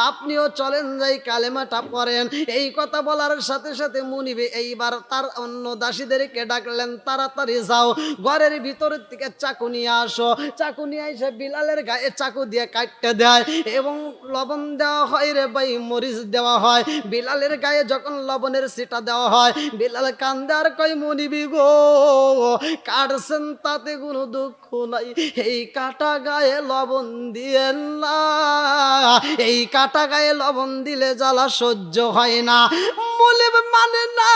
আপনিও চলেন যাই কালেমাটা পড়েন। এই কথা বলার সাথে সাথে মুনিবে এইবার তার অন্য দাসীদেরকে ডাকলেন, তাড়াতাড়ি যাও ঘরের ভিতরের থেকে চাকু নিয়ে আসো। চাকু নিয়ে এসে বিলালের গায়ে চাকু দিয়ে কাটতে দেয় এবং লবণ দেওয়া হয় রে ভাই, মরিচ দেওয়া হয়। বিলালের গায়ে যখন লবণের ছিটা দেওয়া হয়, বিলাল কান্দে আর কয় মুনিবি গো কাটছেন তাতে কোনো দুঃখ নাই, এই কাটা গায়ে লবণ দিয়েন না, এই কাটা গায়ে লবণ দিলে জ্বালা সহ্য হয় না। মুনিব মানে না,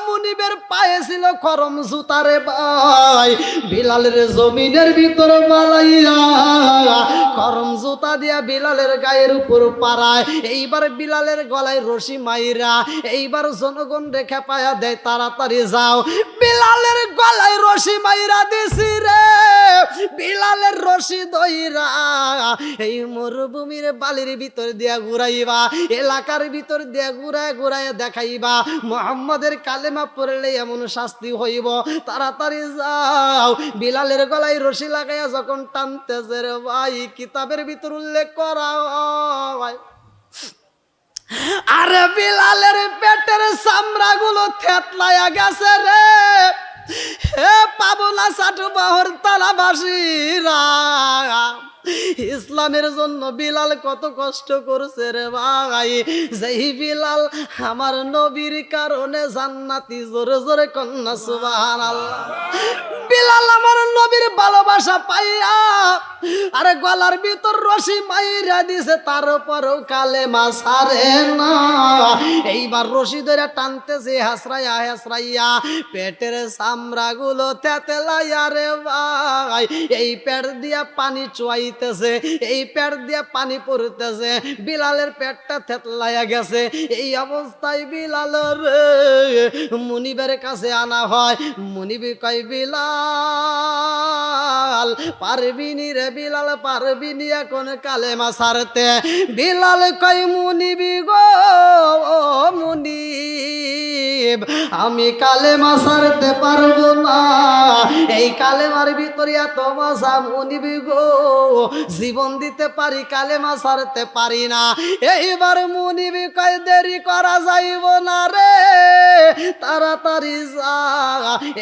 মুনিবের পায়ে ছিল খরম জুতা রে ভাই, বিলালের জমিনের ভিতর বালাইয়া খরম জুতা দিয়া বিলালের গায়ের উপর পাড়ায়। এইবার বিলালের গলায় রশি মাইরা এইবার জনগণ রেখা পায়া দেয়, তাড়াতাড়ি যাও। বিলালের গলায় রশি মাইরা দিছি রে, বিলালের রশি দইরা এই মরুভূমির বালির ভিতর দিয়া ঘুরাইবা, এলাকার ভিতর দিয়া ঘুরায় ঘুরায় দেখাইবা মুহাম্মাদের কালেমা পড়লে এমন শাস্তি হইব, তাড়াতাড়ি যাও। বিলালের গলায় রশি লাগাইয়া যখন টানতেছে রে ভাই, কিতাবের ভিতর উল্লেখ করা হয় আরে বিলালের পেটের চামড়া গুলো থেতলায়া গেছে রে। হে পাবনা সাটু বাহর তালাবাসীরা, ইসলামের জন্য বিলাল কত কষ্ট করছে রে ভাই। যেই বিলাল আমার নবীর কারণে জান্নাতি, জোরে জোরে কন্যা সুবহানাল্লাহ। বিলাল আমার নবীর ভালোবাসা পাইয়া আরে গলার ভিতর রশি মাইরা দিছে, তারপরেও কালেমা ছাড়ে না। এইবার রশি ধরে টানতেছে হাসরাইয়া হাসরাইয়া, পেটের চামড়া গুলো তেতলাইয়া রে ভাই। এই পেট দিয়া পানি চুয়াইতেছে, এই পেট দিয়া পানি পড়তেছে, বিলালের পেটটা থেতলাইয়া গেছে। এই অবস্থায় বিলাল রে মুনিবের কাছে আনা হয়। মুনিবি কয় বিলাল পারবিনি রে বিলাল, পারবিনি এখন কালেমা ছাড়তে। বিলাল কয় মুনিবি গো মুনিব, আমি কালেমা ছাড়তে পারবো না। এই কালেমার ভিতরে এত মজা মুনিবি গো, জীবন দিতে পারি, কালেমা ছাড়তে পারি না। এইবার মুনিবি কয় দেরি করা যাইব না রে, তাড়াতাড়ি যা,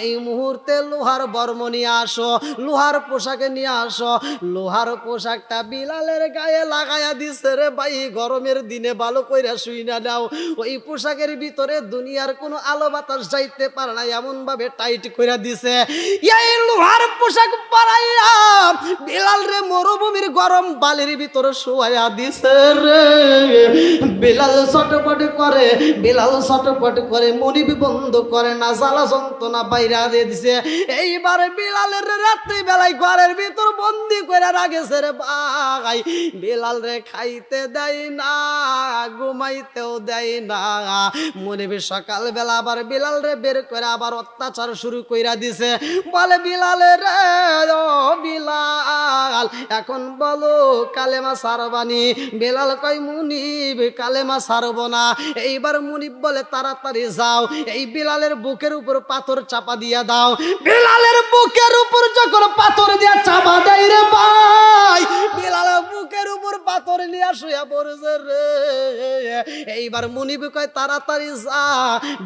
এই মুহূর্তে লোহার বর্ম নিয়ে আসো, লোহার পোশাকে নিয়ে আসো। লোহার পোশাকটা বিলালের গায়ে লাগাইয়া দিছে রে ভাই। গরমের দিনে ভালো কইরা শুই না দাও, ওই পোশাকের ভিতরে দুনিয়ার কোনো আলো বাতাস যাইতে পারে না, এমন ভাবে টাইট কইরা দিছে। এই লোহার পোশাক পরাইয়া বিলাল রে মরুভূমির গরম বালির ভিতরে শোয়াইয়া দিছে রে। বিলাল ছটপট করে, বিলাল ছটপট করে, মুনিবি বন্ধ করে না, জ্বালা যন্ত্রণা বাইরা দিয়ে দিছে। এইবারে বিলালের রাত্রি বেলায় ঘরের ভিতর বন্দি করে রাখেছে রে ভাই। বিলাল রে খাইতে দেয় না, ঘুমাইতেও দেয় না। মুনিবি সকাল বেলা আবার বিলাল রে বের করে আবার অত্যাচার শুরু কইরা দিছে। বলে বিলাল রে ও বিলাল এখন বলো কালেমা ছাড়বানি? বিলাল কয় মুনিব কালেমা ছাড়ব না। এইবার মুনিব বলে তাড়াতাড়ি যাও, এই বিলালের বুকের উপর পাথর চাপা দিয়া দাও। বিলালের বুকের উপর যখন পাথর দিয়া চাপা দেয় রে ভাই, বিলালের বুকের উপর পাথর নিয়ে শুয়ে পড়েছে রে। এইবার মুনিব কয় তাড়াতাড়ি যা,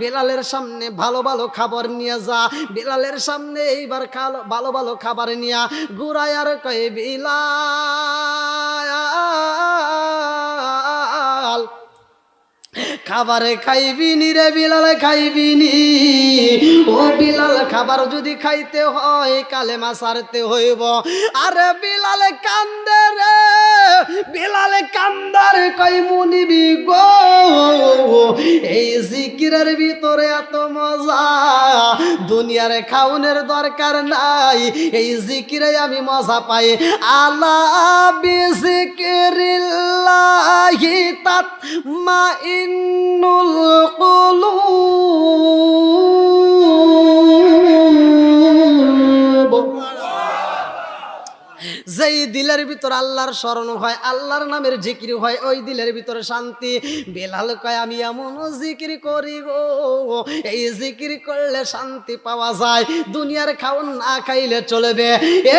বিলালের সামনে ভালো ভালো খাবার নিয়ে যা। বিলালের সামনে এইবার ভালো ভালো খাবার নিয়া ঘুরাই আর কয় বিলাল খাবারে খাইবিনি রে বিলাল, খাইবিনি। ও বিলাল খাবার যদি খাইতে হয় কালেমা ছাড়তে হইব। আরে বিলাল কান্দে রে, বিলাল কান্দার কই মুনিবি গো, এই জিকিরের ভিতরে এত মজা, দুনিয়ার খাউনের দরকার নাই, এই জিকিরে আমি মজা পাই। আলা বিজিকিরিল্লাহি তাতমাইন্নুল কুলুব। যেই দিলের ভিতর আল্লাহর স্মরণ হয়, আল্লাহর নামের জিকির হয়, ওই দিলের ভিতরে শান্তি। বিলাল কয় আমি এমন জিকির করি গো, এই জিকির করলে শান্তি পাওয়া যায়, দুনিয়ার খাওন না খাইলে চলবে।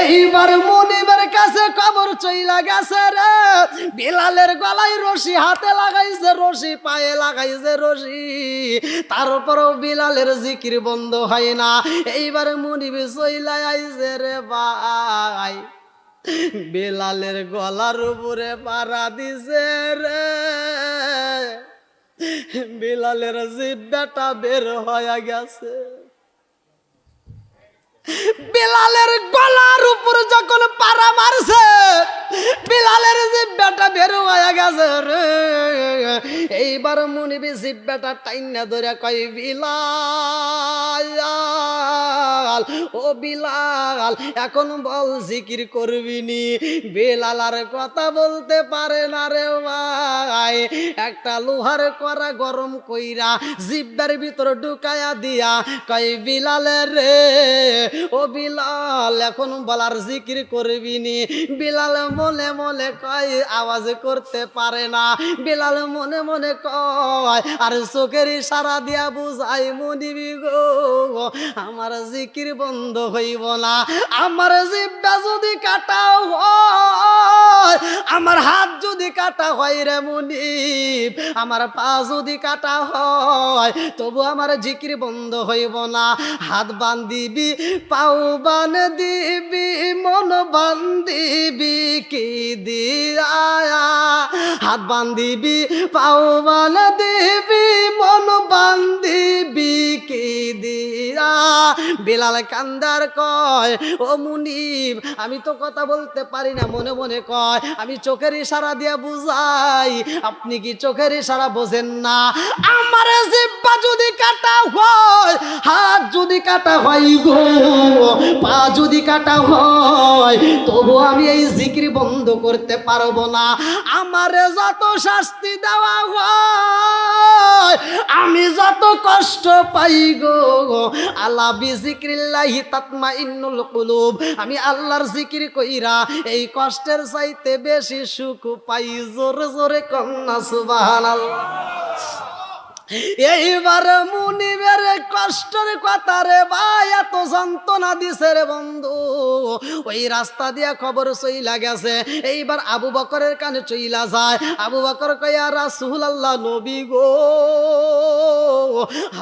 এইবার মুনিবের কাছে খবর চইলা গেছে রে, বিলালের গলায় রশি হাতে লাগাইছে, রশি পায়ে লাগাইছে রশি, তারপরও বিলালের জিকির বন্ধ হয় না। এইবার মুনিব চইলা আইছে রে ভাই, বিলালের গলার উপরে পাড়া দিছে রে, বিলালের জিহ্বাটা বের হয়ে গেছে। বিলালের গলার উপর যখন পাড়া মারছে, বিলালের জিহ্বাটা বের হয়ে গেছে রে। এইবার মুনিবি জিহ্বাটা টাইনা ধরে কয় বিলাল ও বিলাল এখন বল জিকির করবি নি? বিলাল আর কথা বলতে পারে না রে ভাই। একটা লোহার কড়া গরম কইরা জিহ্বার ভিতর ঢুকায়া দিয়া কয় বিলালের রে ও বিলাল এখন বলার জিকির করবি নি? বিলাল মনে মনে কয়, আওয়াজ করতে পারে না। বিলাল মনে মনে কয় আর চোখের ইশারা দিয়া বুঝাই মুনিবি গো আমার জিকির জিকির বন্ধ হইব না। আমার জিহ্বা যদি কাটা হয়, আমার হাত যদি কাটা হয় রে মুনিব, আমার পা যদি কাটা হয়, তবু আমার জিকির বন্ধ হইব না। হাত বান্ধিবি, পাও বান্ধিবি, মন বান্ধিবি কি দিয়া, হাত বান্ধিবি, পাও বান্ধিবি, মন বান্ধিবি কি দিয়া। বেলাল কান্দার কয়, ও মুনিব, আমি তো কথা বলতে পারি না, মনে মনে কয় আমি চোখের ইশারা দিয়ে বুঝাই, আপনি কি চোখের ইশারা বোঝেন না? আমার জিহ্বা যদি কাটা হয়, হাত যদি কাটা হয় গো, পা যদি কাটা হয়, তবু আমি এই জিকির বন্ধ করতে পারবো না। আমারে যত শাস্তি দেওয়া হয়, আমি যত কষ্ট পাই গো, আলা বিজিক্রিল্লাহি তাতমাইন্নুল কুলুব, আমি আল্লাহর জিকির কইরা এই কষ্টের চাইতে বেশি সুখ পাই। জোরে জোরে কন্যা সুবহানাল্লাহ। এইবার মুনিবের কষ্টের কথা রে ভাই, এত যন্ত্রণা দিছে রে বন্ধু, ওই রাস্তা দিয়া খবর চইলা গেছে। এইবার আবু বকরের কানে চইলা যায়। আবু বকর কয়, ইয়া রাসূলুল্লাহ, নবী গো,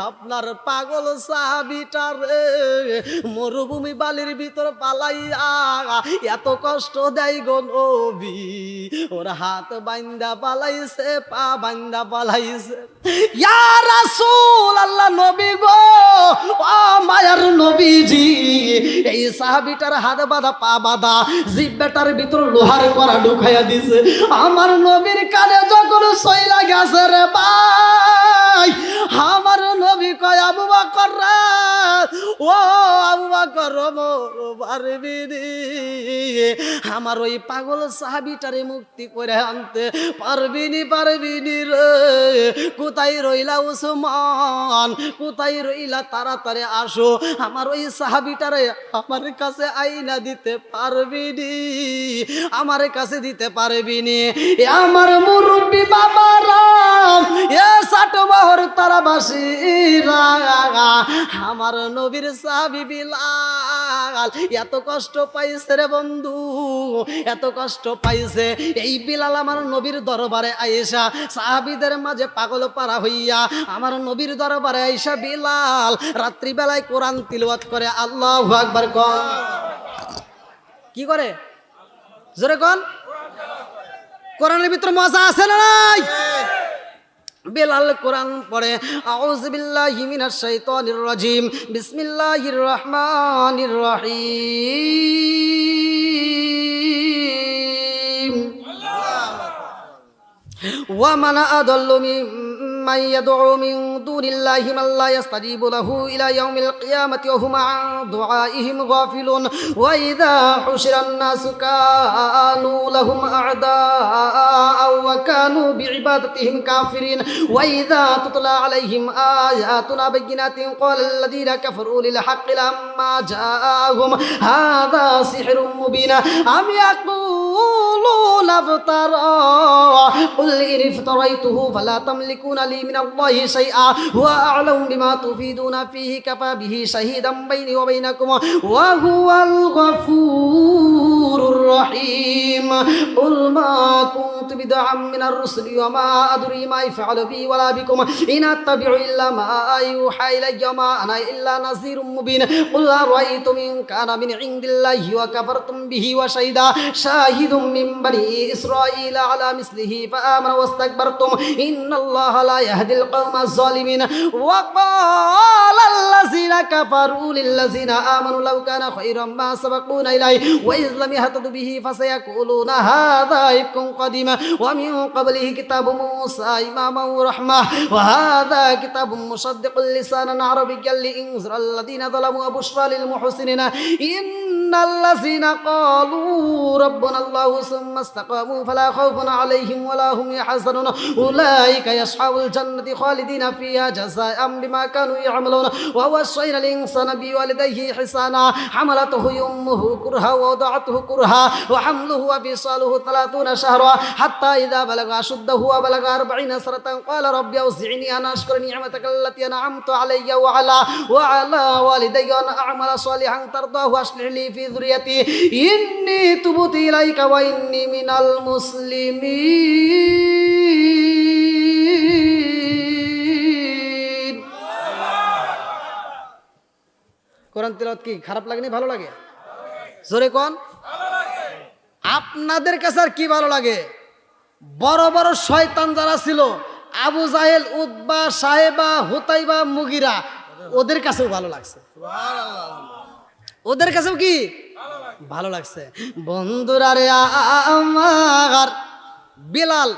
আপনার পাগল সাহাবীটা রে মরুভূমি বালির ভিতর পালাইয়া এত কষ্ট দেয় গো নবী, ওর হাত বাইন্দা পালাইছে, পা বাইন্দা পালাইছে। ইয়া রাসূলুল্লাহ, নবী গো, ও মায়ার নবীজি, এই সাহাবীটার হাত বাঁধা, পা বাঁধা, জিহ্বাটার ভিতর লোহার কড়া ঢুকাইয়া দিছে। আমার নবীর কানে যখন সইলা গেছে রে ভাই, আমার নবী কয়, আবু বকর রে, ও আবু বকর, পারবি নি আমার ওই পাগল সাহাবীটারে মুক্তি করে আনতে? পারবি নি রে? কোথায় রইলা উসমান, কোথায় রইলা? তাড়াতাড়ি আসো, আমার ওই সাহাবীটারে আমার কাছে আইনা দিতে পারবি নি? আমার কাছে দিতে পারবি নি? আমার মুরব্বী বাবারা, এ সাতবাহর তারাবাসীরা, আমার নবীর সাহাবী বিলাল এত কষ্ট পাইছে রে বন্ধু, এত কষ্ট পাইছে। এই বিলাল আমার নবীর দরবারে আয়েশা সাহাবীদের মাঝে পাগল পারা হইয়া আমার নবীর দরবারে আয়েশা বিলাল রাত্রিবেলায় কোরআন তিলাওয়াত করে। আল্লাহু আকবার কোন। কি করে? জোরে কোন। কোরআনের ভিতরে মজা আছে না নাই? বেলাল কোরআন পড়ে, আউযু বিল্লাহি মিনাশ শাইতানির রাজিম, বিসমিল্লাহির রহমানির রহিম। ওয়া মান আদাল্লু মিম্মান ইয়াদউ মিন দুনিল্লাহি মান লা ইস্তাজিবু লাহু ইলা ইয়াউমিল কিয়ামাতি ওয়া হুম আন দুআইহিম গাফিলুন। ওয়া ইযা হুশিরান নাসু কানু লাহুম আ'দাআ ওয়া কানু বিইবাদাতিহিম কাফিরিন। ওয়া ইযা তুতলা আলাইহিম আয়াতুনা বাইয়িনাতিন ক্বালাল্লাযীনা কাফারু লিল হাক্কি লাম্মা জাআহুম হাযা সিহরুম মুবিন। আম ইয়াকুলুনা ইফতারা কুল ইন ইফতারাইতুহু ফালা তামলিকুনা লি মিনাল্লাহি শাইআ হুয়া আ'লামু বিমা তুফিদুনা ফীহি কাফা বিহি শাহীদাম বাইনি ওয়া বাইনাকুম ওয়া হুয়াল গফুরুর রহিম। কুল মা কুনতু বিদআম মিনার রুসুলি ওয়া মা আদরি মা ইয়াফআলু বি ওয়ালা বিকুম ইন আত্তাবিউ ইল্লা মা ইউহা ইলাইয়া মা আনা ইল্লা নাযীরুম মুবিন। কুল আরাআইতুম ইন কানা মিন ইনদিল্লাহি ওয়া কাফারতুম বিহি ওয়া শাহিদা শাহিদুম মিন বানি ইসরাঈলা আলা মিসলিহি فآمنوا واستكبرتم إن الله لا يهدي القوم الظالمين. وقال الذين كفروا للذين آمنوا لو كان خيرا ما سبقونا إليه وإذ لم يهتدوا به فسيقولون هذا إفك قديم ومن قبله كتاب موسى إماما ورحمة وهذا كتاب مصدق لسانا عربيا لينذر الذين ظلموا وبشرى للمحسنين. إن ইন্নাল্লাযীনা ক্বালু রাব্বুনাল্লাহু সুম্মা ইসতাকামু ফালা খাউফুন আলাইহিম ওয়ালা হুম ইয়াহজানুন উলাইকা আসহাবুল জান্নাতি খালিদিনা ফিহা জাযাআম বিমা কানু ইয়ামালুন ওয়া ওয়াসাইনাল ইনসানা বিওয়ালিদাইহি ইহসানা হামালাতুহু উম্মুহু কুরহা ওয়া ওয়াদাআতুহু কুরহা ওয়া হামলুহু ওয়া ফিসালুহু 30 শাহরা হাত্তা ইযা বালাগা আশুদ্দাহু ওয়া বালাগা 40 সানাতান ক্বালা রাব্বি আউযি'নি আন আশকুরা নি'মাতাকা আল্লাতী আন'আমতু আলাইয়া ওয়া আলা ওয়ালিদাইয়া ওয়া আ'মালা সালিহান তারদাহু আসলিহ লি ফি যুররিয়াতি ইন্নী তুবতু ইলাইকা ওয়া ইন্নী মিনাল মুসলিমিন। কোরআন তেলাওয়াত কি খারাপ লাগেনি, ভালো লাগে? জোরে কোন। আপনাদের কাছে আর কি ভালো লাগে? বড় বড় শয়তান যারা ছিল, আবু জাহেল, উতবা, সাহেবা, হুতাইবা, মুগিরা, ওদের কাছেও ভালো লাগছে। ওদের কাছেও কি ভালো লাগছে? বন্ধুরা রে আমার, বিলাল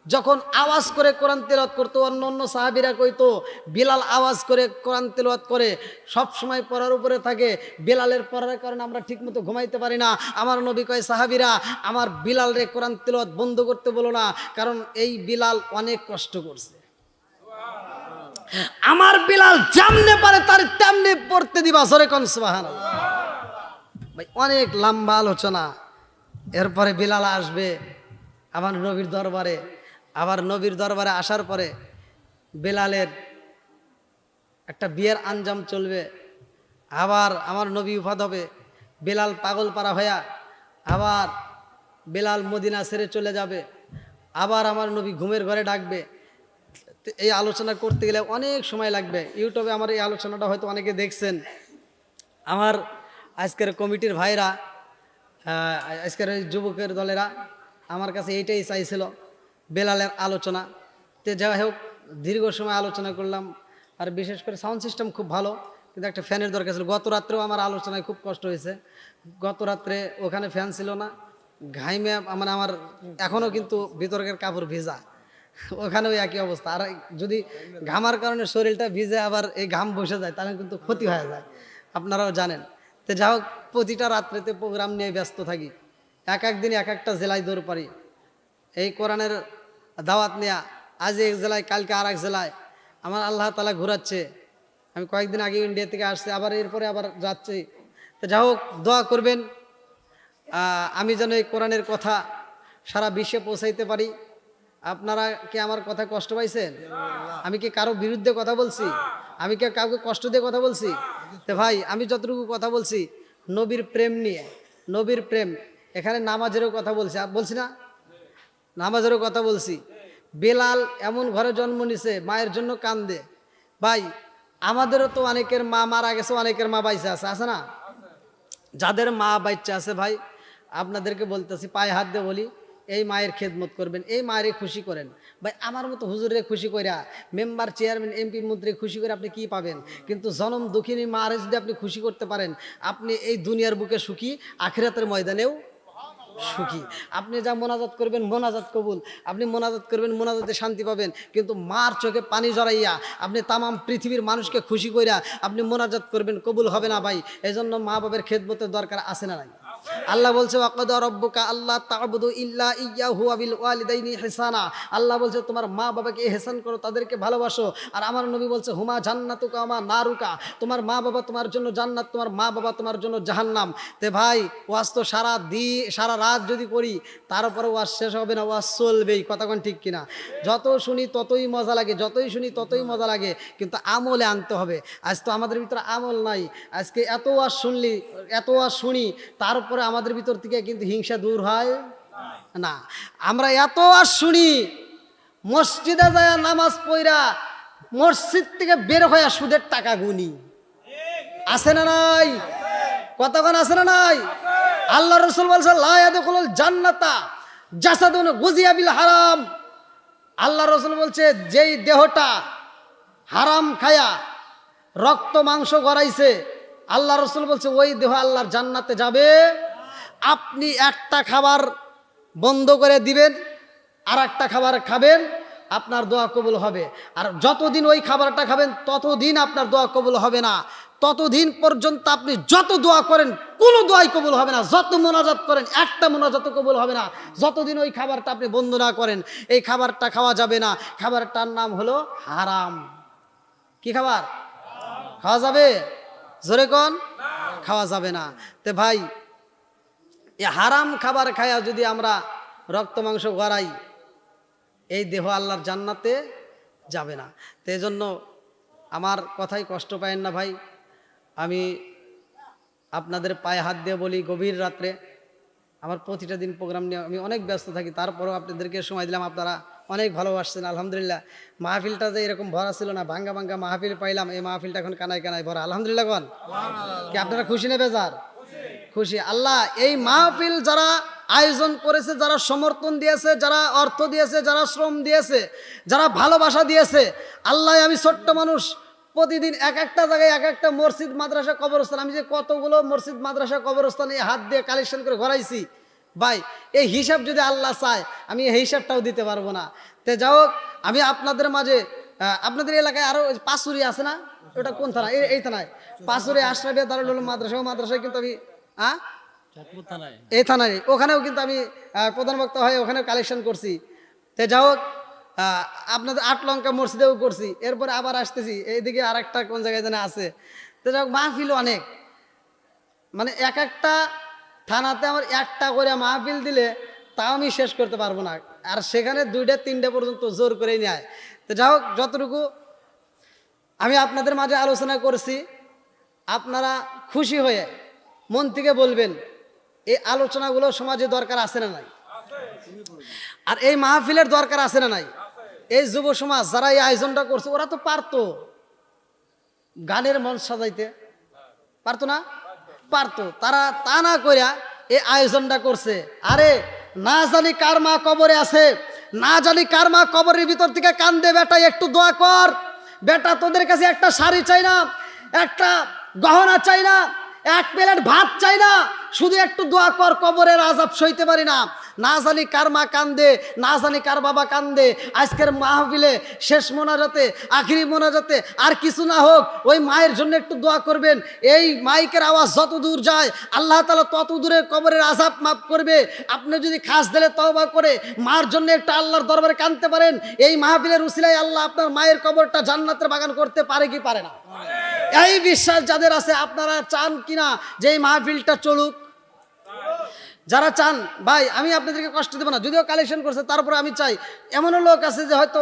যখন আওয়াজ করে কোরআন তেলাওয়াত করতো, অন্য অন্য সাহাবীরা কইতো বিলাল আওয়াজ করে কোরআন তেলাওয়াত করে, সব সময় পড়ার উপরে থাকে। বিলালের পড়ার কারণে আমরা ঠিকমতো ঘুমাইতে পারি না। আমার নবী কয়, সাহাবীরা আমার বিলাল রে কোরআন তেলাওয়াত বন্ধ করতে বলো না, কারণ এই বিলাল অনেক কষ্ট করছে। আমার বিলাল যেমনে পারে তার তেমনি পড়তে দিবা। জোরে কোন সুবহানাল্লাহ। ভাই অনেক লম্বা আলোচনা। এরপরে বিলাল আসবে আমার নবীর দরবারে। আবার নবীর দরবারে আসার পরে বেলালের একটা বিয়ের আঞ্জাম চলবে। আবার আমার নবী উফাদ হবে। বেলাল পাগল পারা হইয়া আবার বেলাল মদিনা ছেড়ে চলে যাবে। আবার আমার নবী ঘুমের ঘরে ডাকবে। এই আলোচনা করতে গেলে অনেক সময় লাগবে। ইউটিউবে আমার এই আলোচনাটা হয়তো অনেকে দেখছেন। আমার আজকের কমিটির ভাইরা, আজকের যুবকের দলেরা আমার কাছে এইটাই চাইছিল, বেলালের আলোচনা। তে যাই হোক, দীর্ঘ সময় আলোচনা করলাম। আর বিশেষ করে সাউন্ড সিস্টেম খুব ভালো, কিন্তু একটা ফ্যানের দরকার ছিল। গত রাত্রেও আমার আলোচনায় খুব কষ্ট হয়েছে। গত রাত্রে ওখানে ফ্যান ছিল না, ঘাইমে মানে আমার এখনও কিন্তু বিতর্কের কাপড় ভিজা, ওখানেও একই অবস্থা। আর যদি ঘামার কারণে শরীরটা ভিজে আবার এই ঘাম বসে যায়, তাহলে কিন্তু ক্ষতি হয়ে যায়, আপনারাও জানেন। তো যাই হোক, প্রতিটা রাত্রেতে প্রোগ্রাম নিয়ে ব্যস্ত থাকি। এক একদিন এক একটা জেলায় দৌড় পারি এই কোরআনের দাওয়াত নেয়া। আজ এক জেলায়, কালকে আর এক জেলায় আমার আল্লাহ তাআলা ঘুরাচ্ছে। আমি কয়েকদিন আগে ইন্ডিয়া থেকে আসছি, আবার এরপরে আবার যাচ্ছি। তো যাই হোক, দোয়া করবেন আমি যেন এই কোরআনের কথা সারা বিশ্বে পৌঁছাইতে পারি। আপনারা কি আমার কথা কষ্ট পাইছেন? আমি কি কারো বিরুদ্ধে কথা বলছি? আমি কি কাউকে কষ্ট দিয়ে কথা বলছি? তো ভাই, আমি যতটুকু কথা বলছি নবীর প্রেম নিয়ে, নবীর প্রেম। এখানে নামাজেরও কথা বলছি, বলছি না? নামাজেরও কথা বলছি। বেলাল এমন ঘরে জন্ম নিছে, মায়ের জন্য কান্দে। ভাই, আমাদেরও তো অনেকের মা মারা গেছে, অনেকের মা বাইচা আছে, আছে না? যাদের মা বাইচা আছে ভাই, আপনাদেরকে বলতেছি, পায়ে হাত দিয়ে বলি, এই মায়ের খেদমত করবেন, এই মায়ের খুশি করেন। ভাই, আমার মতো হুজুরে খুশি কইরা, মেম্বার, চেয়ারম্যান, এমপি, মন্ত্রী খুশি করে আপনি কি পাবেন? কিন্তু জনম দুঃখিনী মারে যদি আপনি খুশি করতে পারেন, আপনি এই দুনিয়ার বুকে সুখী, আখিরাতের ময়দানেও সুখী। আপনি যা মোনাজাত করবেন, মোনাজাত কবুল। আপনি মোনাজাত করবেন, মোনাজাতে শান্তি পাবেন। কিন্তু মার চোখে পানি জড়াইয়া আপনি তামাম পৃথিবীর মানুষকে খুশি কইরা আপনি মোনাজাত করবেন, কবুল হবে না ভাই। এই জন্য মা বাবার খেদমতের দরকার আছে না নাই? আল্লাহ বলছে, ওয়াকাদা রাব্বুকা আল্লা তা'বুদু ইল্লা ইয়্যাহু ওয়া বিল ওয়ালিদাইনি ইহসানা। আল্লাহ বলছে, তোমার মা বাবাকে ইহসান করো, তাদেরকে ভালোবাসো। আর আমার নবী বলছে, হুমা জান্নাতুকা ওয়া নারুকা। তোমার মা বাবা তোমার জন্য জান্নাত, তোমার মা বাবা তোমার জন্য জাহান্নাম। তে ভাই, ওয়াজ তো সারা রাত যদি করি, তারপরে ওয়াজ শেষ হবে না, ওয়াজ চলবেই। কথাক্ষণ ঠিক কিনা? যত শুনি ততই মজা লাগে, যতই শুনি ততই মজা লাগে, কিন্তু আমলে আনতে হবে। আজ তো আমাদের ভিতরে আমল নাই। আজকে এত ওয়াজ শুনলি, এত ওয়াজ শুনি, তারপরে আমাদের ভিতর থেকে কিন্তু হিংসা দূর হয় না। আমরা এত ওয়াজ শুনি, মসজিদে যায় নামাজ পড়া, মসজিদ থেকে বের হয়ে সুদের টাকা গুনি, আছে না নাই? কতক্ষণ আছে না নাই? আল্লাহ রাসূল বলছে, লা ইয়াদখুলুল জান্নাতা জাসাদুন গুজিয়া বিল হারাম। আল্লাহ রাসূল বলছে, যেই দেহটা হারাম খায়া রক্ত মাংস গড়াইছে, আল্লাহ রাসূল বলছে ওই দেহ আল্লাহর জান্নাতে যাবে। আপনি একটা খাবার বন্ধ করে দিবেন, আর একটা খাবার খাবেন, আপনার দোয়া কবুল হবে। আর যতদিন ওই খাবারটা খাবেন ততদিন আপনার দোয়া কবুল হবে না। ততদিন পর্যন্ত আপনি যত দোয়া করেন কোনো দোয়াই কবুল হবে না। যত মোনাজাত করেন একটা মোনাজাতও কবুল হবে না যতদিন ওই খাবারটা আপনি বন্ধ না করেন। এই খাবারটা খাওয়া যাবে না। খাবারটার নাম হলো হারাম। কি খাবার? খাওয়া যাবে? জোরে কোন? খাওয়া যাবে না। তে ভাই, এই হারাম খাবার খায়া যদি আমরা রক্ত মাংস গড়াই, এই দেহ আল্লাহর জান্নাতে যাবে না। তো এই জন্য আমার কথাই কষ্ট পায়েন না ভাই। আমি আপনাদের পায়ে হাত দিয়ে বলি, গভীর রাত্রে আমার প্রতিটা দিন প্রোগ্রাম নিয়ে আমি অনেক ব্যস্ত থাকি, তারপরেও আপনাদেরকে সময় দিলাম। আপনারা অনেক ভালোবাসছেন আলহামদুলিল্লাহ। মাহফিলটা যে এরকম ভরা ছিল না, ভাঙ্গা ভাঙ্গা মাহফিল পাইলাম। এই মাহফিলটা এখন কানায় কানায় ভরা আলহামদুলিল্লাহ। কোন কি আপনারা খুশি না বেজার? খুশি। আল্লাহ এই মাহফিল যারা আয়োজন করেছে, যারা সমর্থন দিয়েছে, যারা অর্থ দিয়েছে, যারা শ্রম দিয়েছে, যারা ভালোবাসা দিয়েছে, আল্লাহ আমি ছোট্ট মানুষ, প্রতিদিন এক একটা জায়গায় এক একটা মসজিদ মাদ্রাসা কবরস্থান, আমি যে কতগুলো মসজিদ মাদ্রাসা কবরস্থান এই হাত দিয়ে কালেকশন করে ঘরাইছি ভাই, এই হিসাব যদি আল্লাহ চায় আমি এই হিসাবটাও দিতে পারবো না। তে যাও, আমি আপনাদের মাঝে, আপনাদের এলাকায় আরো পাঁচুরি আছে না? ওটা কোন থানা? এই থানায় পাঁচুরি আশরাফিয়া দারুল উলুম মাদ্রাসায় কিন্তু আমি এই থানায় ওখানেও কিন্তু আমি প্রধান বক্তা হয়ে ওখানেও কালেকশন করছি। তে যাও, আপনাদের 8 লঙ্কা মসজিদেও করছি। এরপরে আবার আসতেছি এইদিকে আর একটা কোন জায়গায় যেন আছে। তো যাই হোক, মাহফিল অনেক, মানে এক একটা থানাতে আমার একটা করে মাহফিল দিলে তাও আমি শেষ করতে পারবো না। আর সেখানে 2টা 3টা পর্যন্ত জোর করে নেয়। তো যাই হোক, যতটুকু আমি আপনাদের মাঝে আলোচনা করছি, আপনারা খুশি হয়ে মন থেকে বলবেন এই আলোচনাগুলো সমাজে দরকার আছে না নাই? আর এই মাহফিলের দরকার আছে না নাই? এই যুব সমাজ যারা এই আয়োজনটা করছে, ওরা তো পারতো গানের মঞ্চ সাজাইতে, পারতো না? পারতো। তারা তা না কইরা এই আয়োজনটা করছে। আরে না জানি কার মা কবরে আছে, না জানি কার মা কবরের ভিতর থেকে কান্দে, বেটা একটু দোয়া কর, বেটা তোদের কাছে একটা শাড়ি চাই না, একটা গহনা চাই না, 1 প্লেট ভাত চাই না, শুধু একটু দোয়া কর, কবরের আযাব সইতে পারি না। না জানি কার মা কান্দে, না জানি কার বাবা কান্দে। আজকের মাহফিলে শেষ মোনাজাতে, আখিরি মোনাজাতে আর কিছু না হোক, ওই মায়ের জন্য একটু দোয়া করবেন। এই মাইকের আওয়াজ যত দূর যায় আল্লাহ তাআলা তত দূরে কবরের আযাব মাফ করবে। আপনি যদি খাস দিলে তওবা করে মার জন্য একটু আল্লাহর দরবারে কাঁদতে পারেন, এই মাহফিলের উসিলায় আল্লাহ আপনার মায়ের কবরটা জান্নাতের বাগান করতে পারে কি পারে না? এই বিশ্বাস যাদের আছে, আপনারা চান কিনা যে এই মাহফিলটা চলুক? যারা চান ভাই, আমি আপনাদেরকে কষ্ট দেব না, যদিও কালেকশন করছে তারপরে আমি চাই। এমনও লোক আছে যে হয়তো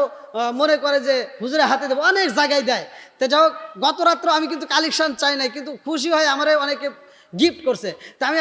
মনে করে যে হুজুরের হাতে দেবো, অনেক জায়গায় দেয়। তো যাই হোক, গত রাত্রে আমি কিন্তু কালেকশন চাই নাই, কিন্তু খুশি হয় আমারে অনেকে গিফট করছে। তা আমি